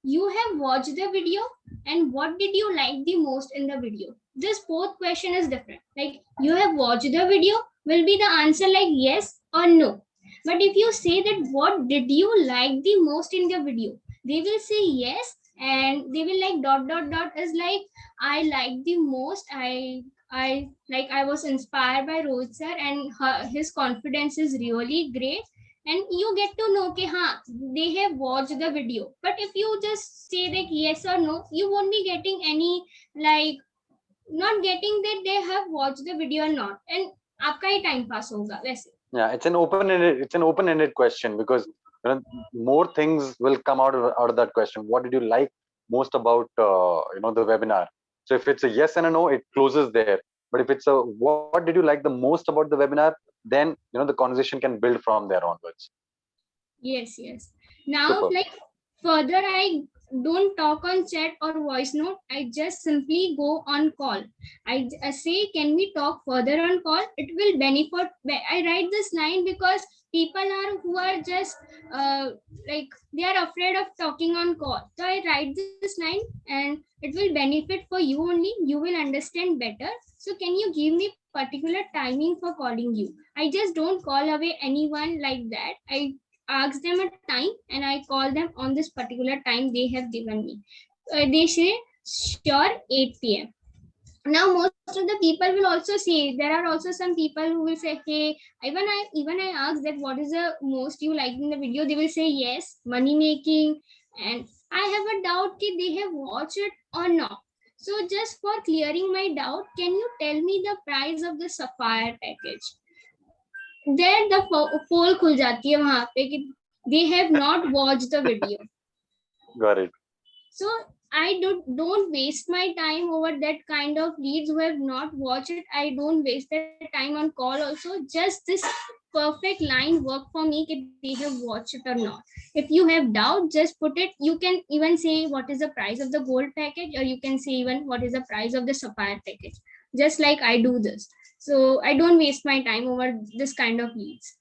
You have watched the video, and what did you like the most in the video? This both question is different. Like you have watched the video will be the answer like yes or no. But if you say that what did you like the most in the video, they will say yes, and they will like dot dot dot is like I like the most. I was inspired by Rohit sir, and his confidence is really great. And you get to know कि हाँ they have watched the video. But if you just say like yes or no, you won't be getting any like not getting that they have watched the video or not, and आपका ही time pass होगा वैसे. Yeah, it's an open-ended question because more things will come out of that question. What did you like most about the webinar? So if it's a yes and a no, it closes there. But if it's a what did you like the most about the webinar, then the conversation can build from there onwards. Yes. Now, Super. like further, I don't talk on chat or voice note. I just simply go on call. I say, can we talk further on call? It will benefit. I write this line because people who are just like they are afraid of talking on call. So I write this line, and it will benefit for you only. You will understand better. So can you give me particular timing for calling you? I just don't call away anyone like that. I ask them a time and I call them on this particular time they have given me. They say sure 8 p.m. Now most of the people will also say, there are also some people who will say, hey, even I ask that what is the most you like in the video, they will say yes, money making, and I have a doubt that they have watched it or not. So just for clearing my doubt, can you tell me the price of the Sapphire package? Then the poll खुल जाती है वहां पे कि they have not watched the video. Got it. So I don't waste my time over that kind of leads who have not watched it. I don't waste their time on call also. Just this perfect line work for me if they have watched it or not. If you have doubt, just put it. You can even say what is the price of the gold package, or you can say even what is the price of the sapphire package. Just like I do this. So I don't waste my time over this kind of leads.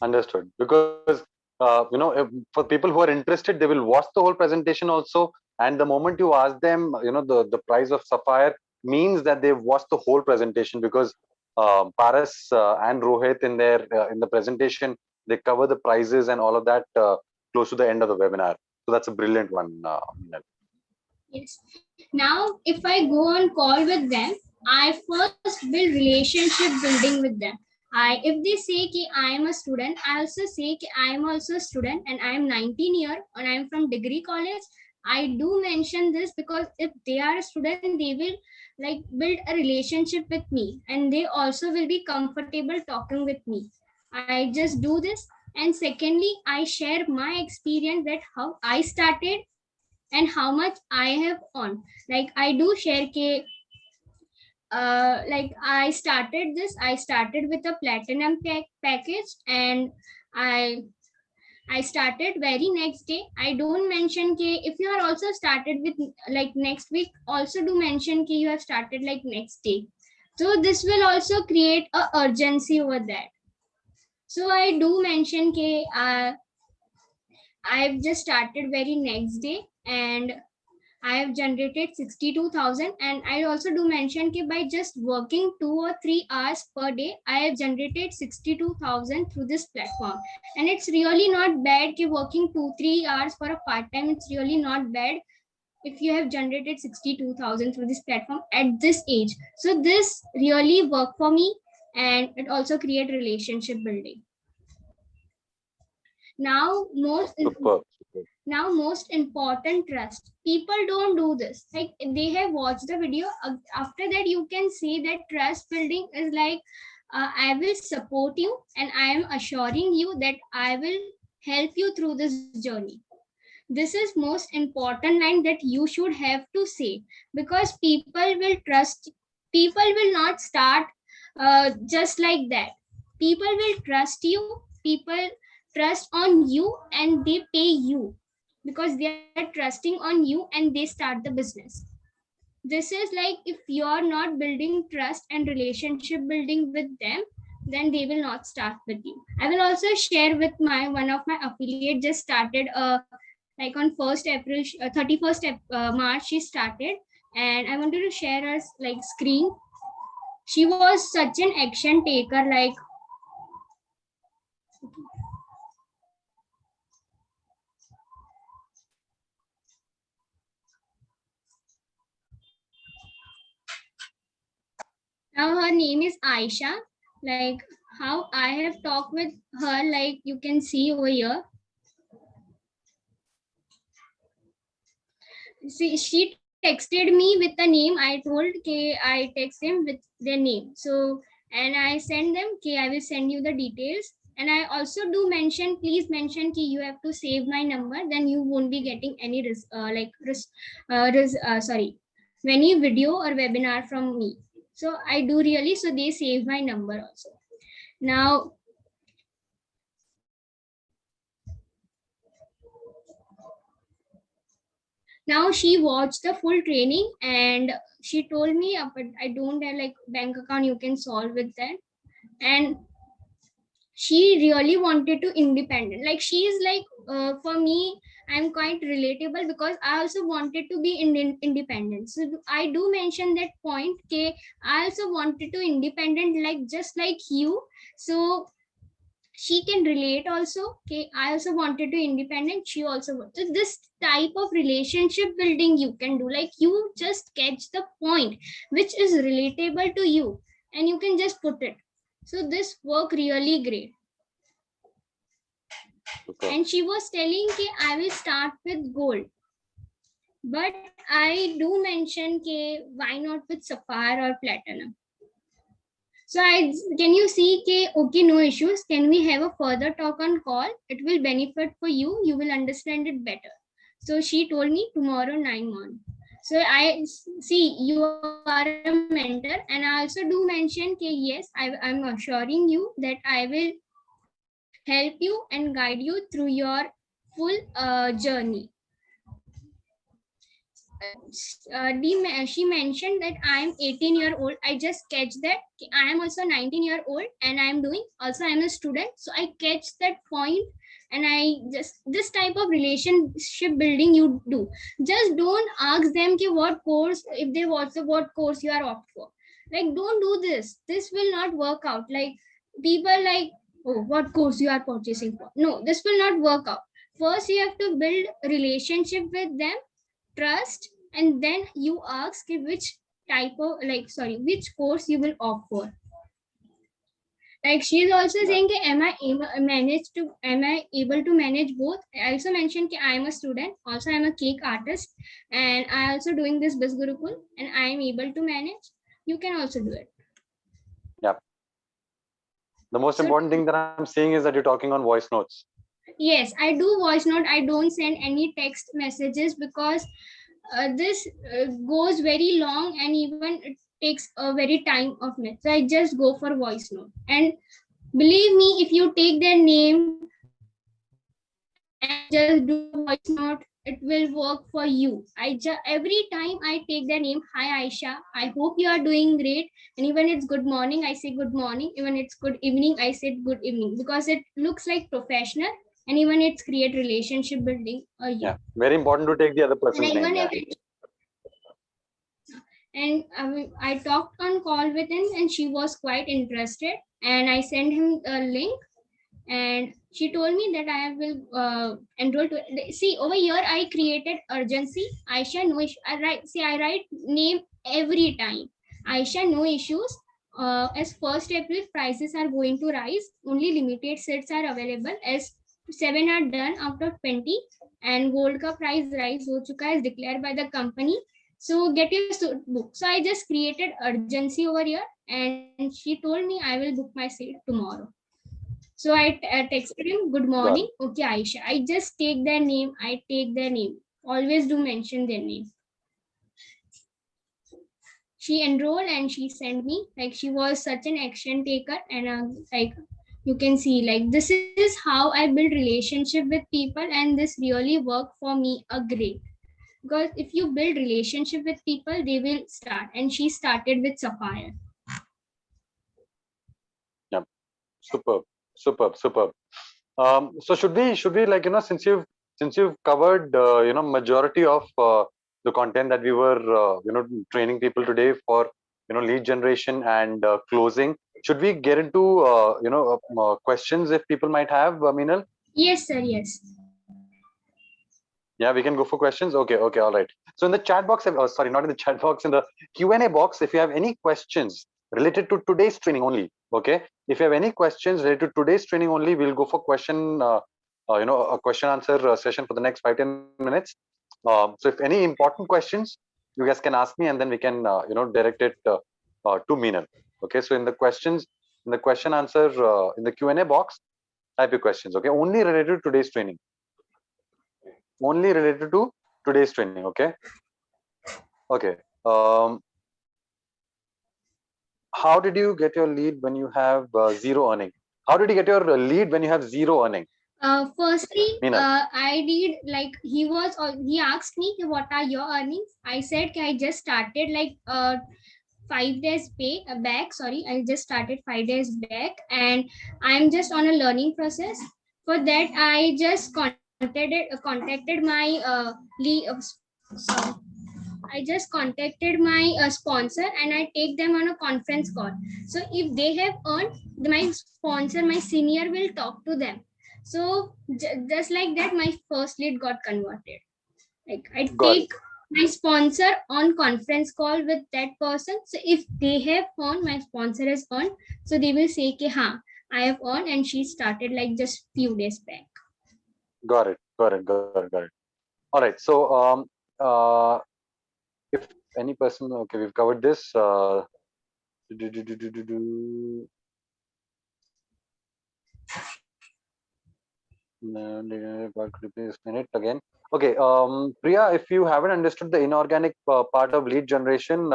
Understood. Because for people who are interested, they will watch the whole presentation also. And the moment you ask them, the price of Sapphire means that they've watched the whole presentation, because Paras and Rohit in the presentation, they cover the prices and all of that close to the end of the webinar. So that's a brilliant one. Yes. Now, if I go on call with them, I first build relationship building with them. If they say कि I am a student, I also say कि I am also a student and I am 19 year and I am from degree college. I do mention this because if they are a student, they will like build a relationship with me and they also will be comfortable talking with me. I just do this. And secondly, I share my experience that how I started and how much I have earned. Like I do share ke like I started with a platinum package and I I started very next day. I don't mention ke if you are also started with like next week, also do mention ke you have started like next day. So this will also create a urgency over that. So I do mention ke I've just started very next day and I have generated 62,000 and I also do mention that by just working 2 or 3 hours per day, I have generated 62,000 through this platform. And it's really not bad that working 2-3 hours for a part-time, it's really not bad if you have generated 62,000 through this platform at this age. So this really worked for me and it also create relationship building. Now Superb. now most important, trust. People don't do this, like they have watched the video, after that you can see that trust building is like I will support you and I am assuring you that I will help you through this journey. This is most important line that you should have to say, because people will trust, people will not start just like that. People will trust you, people trust on you and they pay you because they are trusting on you and they start the business. This is like if you are not building trust and relationship building with them, then they will not start with you. I will also share with my one of my affiliate just started like on 1st April 31st March she started, and I wanted to share her like screen. She was such an action taker, like now her name is Aisha. Like how I have talked with her, like you can see over here. See, she texted me with the name. I told K I text him with their name. So and I send them K I will send you the details. And I also do mention, please mention K you have to save my number. Then you won't be getting any any video or webinar from me. So I do really, so they save my number also. Now she watched the full training and she told me, but I don't have like bank account, you can solve with that. And she really wanted to independent, like she is like for me I'm quite relatable because I also wanted to be independent. So I do mention that point, okay, I also wanted to independent like just like you. So she can relate also, okay, I also wanted to independent, she also so this type of relationship building you can do, like you just catch the point which is relatable to you and you can just put it. So this work really great. Superb. And she was telling कि I will start with gold, but I do mention कि why not with sapphire or platinum. So can you see कि okay, no issues, can we have a further talk on call, it will benefit for you, you will understand it better. So she told me tomorrow 9 on. So I see you are a mentor and I also do mention कि yes, I'm assuring you that I will help you and guide you through your full journey. She mentioned that I am 18 year old. I just catch that I am also 19-year-old and I am doing also I am a student. So I catch that point and I just this type of relationship building you do. Just don't ask them ki what course, if they watch what course you are opt for. Like don't do this. This will not work out. Like people like, oh, what course you are purchasing for. No, this will not work out. First you have to build a relationship with them, trust, and then you ask which which course you will opt for. Like she's also saying, am I able to manage both? I also mentioned that I am a student, also I am a cake artist, and I also doing this Biz Gurukul, and I am able to manage. You can also do it. Yeah. The most So- important thing that I'm seeing is that you're talking on voice notes. Yes, I do voice note. I don't send any text messages because this goes very long and even it takes a very time of me. So I just go for voice note. And believe me, if you take their name and just do a voice note, it will work for you. Every time I take their name, hi Aisha, I hope you are doing great. And even it's good morning, I say good morning. Even it's good evening, I said good evening, because it looks like professional, and even it's create relationship building. Yeah, very important to take the other And person's name. even Yeah. if and I talked on call with him, and she was quite interested, and I sent him a link, and she told me that I will enroll to see over here. I created urgency. Aisha, no issue. I write name every time. Aisha, no issues. As 1st April prices are going to rise, only limited seats are available, as 7 are done out of 20, and gold ka price rise ho chuka is declared by the company. So get your book. So I just created urgency over here, and she told me I will book my seat tomorrow. So I texted him, good Got morning. it. Okay, Aisha. I just take their name. I take their name. Always do mention their name. She enrolled and she sent me. Like, she was such an action taker. And like, you can see, like, this is how I build relationship with people. And this really worked for me a great. Because if you build relationship with people, they will start. And she started with Sapphire. Yeah. Superb. Superb. Superb. So should we like, since you've covered majority of the content that we were training people today for lead generation and closing, should we get into questions if people might have, Meenal? Yes, sir. Yes. Yeah, we can go for questions. Okay, all right. So in the chat box, sorry, not in the chat box, in the Q&A box, if you have any questions related to today's training only, okay? If you have any questions related to today's training only, we'll go for a question answer session for the next 5-10 minutes. So if any important questions, you guys can ask me, and then we can direct it to Meenal. Okay, so in the question answer, in the Q&A box, type your questions. Okay, only related to today's training. Only related to today's training. Okay. Okay. How did you get your lead when you have zero earning? How did you get your lead when you have zero earning? Firstly, Meenal. I did, like, he asked me what are your earnings. I said I just started like 5 days back. Sorry, I just started 5 days back, and I'm just on a learning process. For that, I just contacted my sorry. I just contacted my sponsor, and I take them on a conference call. So if they have earned, my sponsor, my senior will talk to them. So just like that, my first lead got converted. Like, I Got it. take my sponsor on conference call with that person. So if they have earned, my sponsor has earned, so they will say, "Ki, ha, I have earned," and she started like just few days back. Got it. Got it. Got it. Got it. All right. So if any person, okay, we've covered this. Could you please explain it again? Okay, Priya, if you haven't understood the inorganic part of lead generation,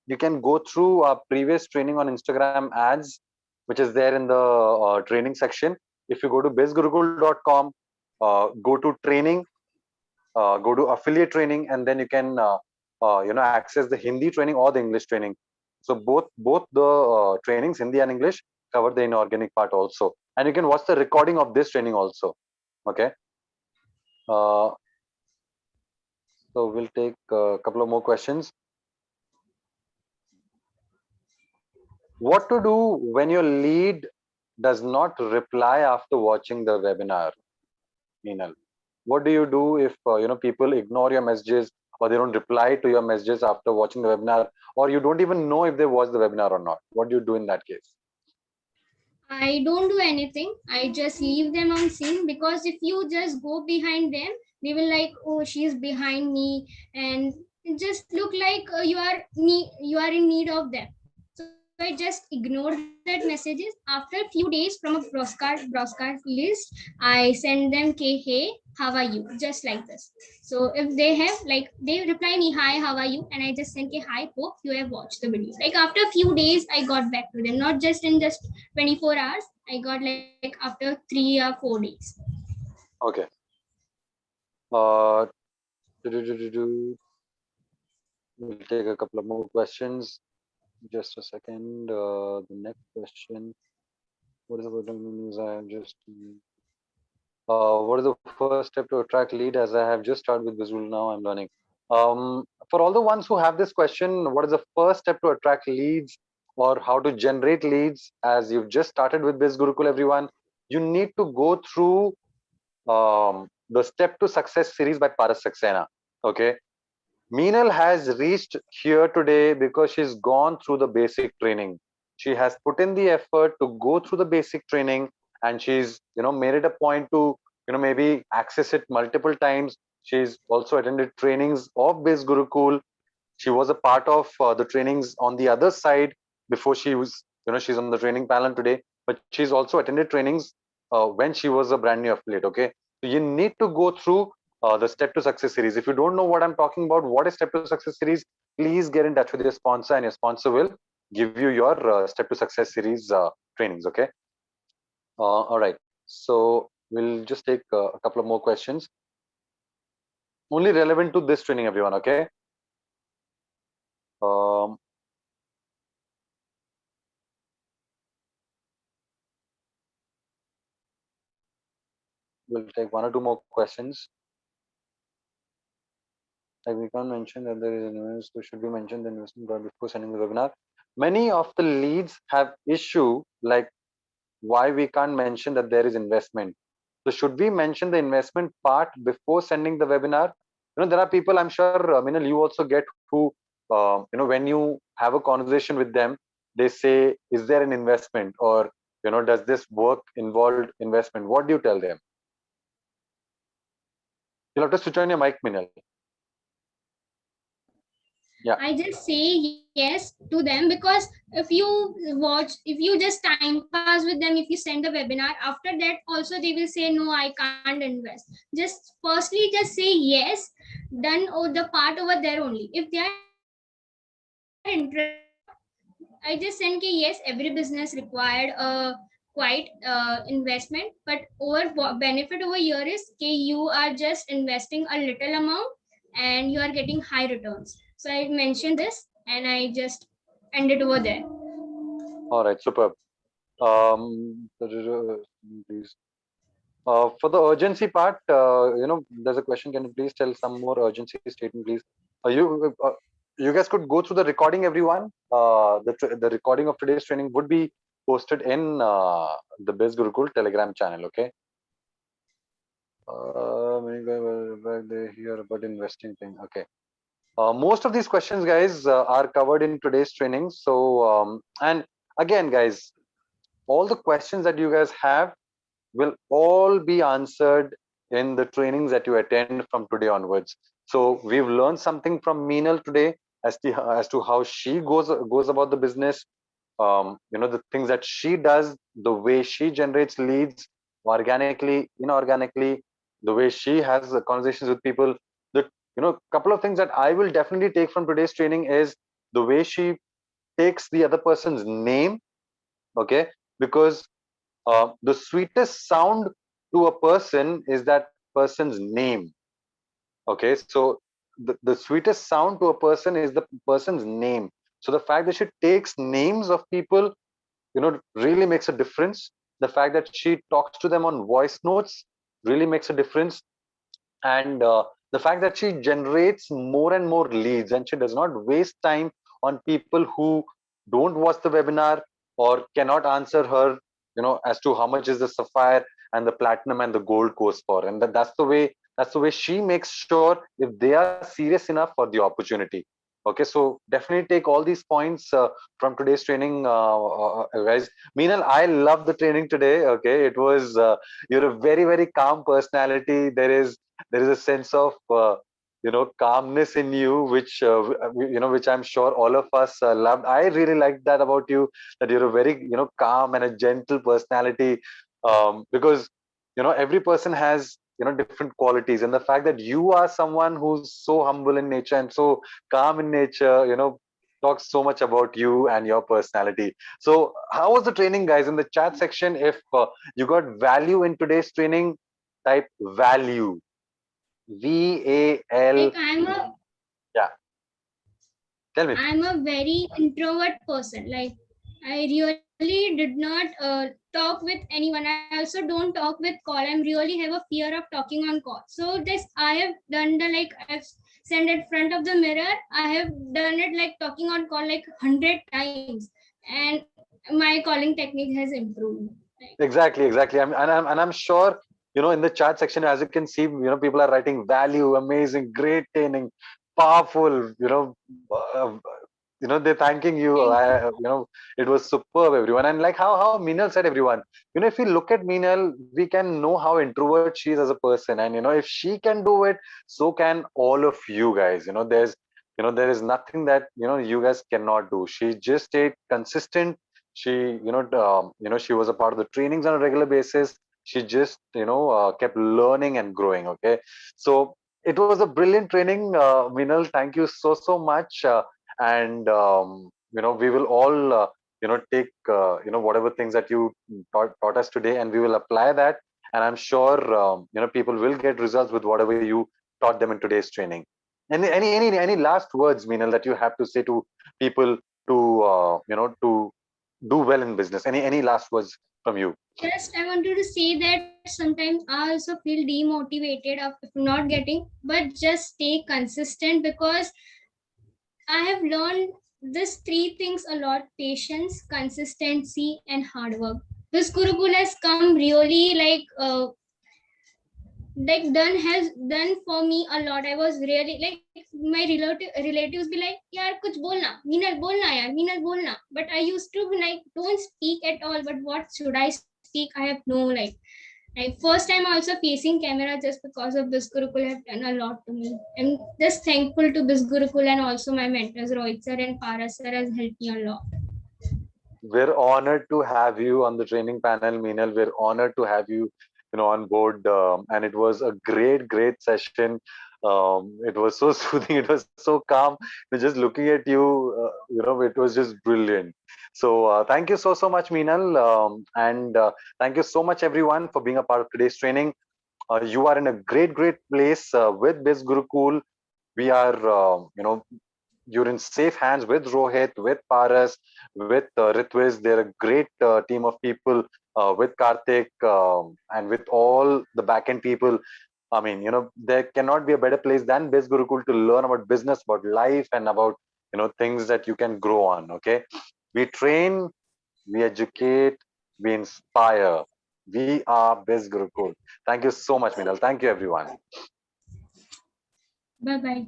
you can go through our previous training on Instagram ads, which is there in the training section. If you go to bizgurukul.com, go to training, go to affiliate training, and then you can access the Hindi training or the English training. So both the trainings, Hindi and English, cover the inorganic part also, and you can watch the recording of this training also. Okay. So we'll take a couple of more questions. What to do when your lead does not reply after watching the webinar, Meenal? What do you do if people ignore your messages or they don't reply to your messages after watching the webinar, or you don't even know if they watched the webinar or not? What do you do in that case? I don't do anything. I just leave them on scene, because if you just go behind them, they will like, oh, she's behind me, and it just look like you are in need of them. So I just ignore that messages. After a few days from a broadcast list, I send them, okay, hey, how are you? Just like this. So if they have like, they reply me, hi, how are you? And I just send, okay, hi, hope you have watched the video. Like after a few days, I got back to them, not just in just 24 hours. I got like after 3 or 4 days. Okay. Do-do-do-do-do. We'll take a couple of more questions. Just a second. The next question. What is the news? I have just. What is the first step to attract lead? As I have just started with Visual now, I'm learning. For all the ones who have this question, what is the first step to attract leads, or how to generate leads? As you've just started with Biz Gurukul, everyone, you need to go through the Step to Success series by Paras Saxena. Okay. Meenal has reached here today because she's gone through the basic training. She has put in the effort to go through the basic training, and she's made it a point to maybe access it multiple times. She's also attended trainings of Biz Gurukul. She was a part of the trainings on the other side before she was she's on the training panel today, but she's also attended trainings when she was a brand new affiliate. Okay, so you need to go through the Step to Success series. If you don't know what I'm talking about, what is Step to Success series, please get in touch with your sponsor, and your sponsor will give you your Step to Success series trainings. Okay. All right. So we'll just take a couple of more questions. Only relevant to this training, everyone. Okay. Um, we'll take one or two more questions. Like we can't mention that there is an investment, so should we mention the investment part before sending the webinar? Many of the leads have issue like why we can't mention that there is investment. So should we mention the investment part before sending the webinar? There are people, I'm sure, Minal, you also get who, when you have a conversation with them, they say, is there an investment, or, does this work involve investment? What do you tell them? You'll have to switch on your mic, Minal. Yeah. I just say yes to them, because if you just time pass with them, if you send the webinar, after that also they will say, no, I can't invest. Just firstly, just say yes, done or the part over there only. If they are interested, I just send कि yes, every business required a quite investment, but benefit over here is कि you are just investing a little amount and you are getting high returns. So I mentioned this and I just end it over there. All right, superb. Please. For the urgency part, there's a question. Can you please tell some more urgency statement, please? You guys could go through the recording, everyone. The recording of today's training would be posted in the Biz Gurukul Telegram channel. Okay. Many guys were back there here about investing thing. Okay. Most of these questions, guys, are covered in today's training. So, and again, guys, all the questions that you guys have will all be answered in the trainings that you attend from today onwards. So we've learned something from Meenal today as to how she goes about the business. The things that she does, the way she generates leads organically, inorganically, the way she has the conversations with people. The couple of things that I will definitely take from today's training is the way she takes the other person's name. Okay, because the sweetest sound to a person is that person's name. Okay, so the sweetest sound to a person is the person's name. So the fact that she takes names of people, really makes a difference. The fact that she talks to them on voice notes really makes a difference. And the fact that she generates more and more leads, and she does not waste time on people who don't watch the webinar or cannot answer her as to how much is the sapphire and the platinum and the gold course for. And that's the way That's the way she makes sure if they are serious enough for the opportunity. Okay, so definitely take all these points from today's training, guys. Meenal, I love the training today. Okay, it was you're a very very calm personality. There is a sense of calmness in you, which which I'm sure all of us loved. I really liked that about you, that you're a very calm and a gentle personality, because every person has different qualities, and the fact that you are someone who's so humble in nature and so calm in nature talks so much about you and your personality. So how was the training, guys? In the chat section, if you got value in today's training, type value, VAL. Like Yeah, tell me. I'm a very introvert person. Like I really did not talk with anyone. I also don't talk with call. I'm really have a fear of talking on call. So this I have done the like I've stand in front of the mirror. I have done it like talking on call like 100 times, and my calling technique has improved. Exactly. I'm sure in the chat section, as you can see, people are writing value, amazing, great training, powerful. Uh, they're thanking you. Thank you. It was superb, everyone. And like how Meenal said, everyone, if we look at Meenal, we can know how introvert she is as a person, and if she can do it, so can all of you guys. There is nothing that you guys cannot do. She just stayed consistent. She she was a part of the trainings on a regular basis. She just kept learning and growing. Okay, so it was a brilliant training, Meenal. Thank you so much. And we will all take whatever things that you taught us today, and we will apply that, and I'm sure people will get results with whatever you taught them in today's training. Any last words, Meenal, that you have to say to people to to do well in business? Any last words from you? Just I wanted to say that sometimes I also feel demotivated of not getting, but just stay consistent because I have learned these three things a lot: patience, consistency, and hard work. This Gurukul has come really like done has done for me a lot. I was really like my relatives be like, "यार कुछ बोलना, मीनल बोलना यार, मीनल बोलना." But I used to be like, "Don't speak at all." But what should I speak? I have no like first time also facing camera just because of this Gurukul have done a lot to me. I'm just thankful to this Gurukul and also my mentors Rohit sir and Paras sir has helped me a lot. We're honored to have you on the training panel, Meenal. We're honored to have you, on board. And it was a great session. It was so soothing. It was so calm. Just looking at you, it was just brilliant. So thank you so much, Meenal. And thank you so much, everyone, for being a part of today's training. You are in a great place with Biz Gurukul. We are, you're in safe hands with Rohit, with Paras, with Ritwiz. They're a great team of people, with Karthik, and with all the backend people. I mean, there cannot be a better place than Biz Gurukul to learn about business, about life, and about things that you can grow on. Okay, we train, we educate, we inspire. We are Biz Gurukul. Thank you so much, Minal. Thank you, everyone. Bye bye.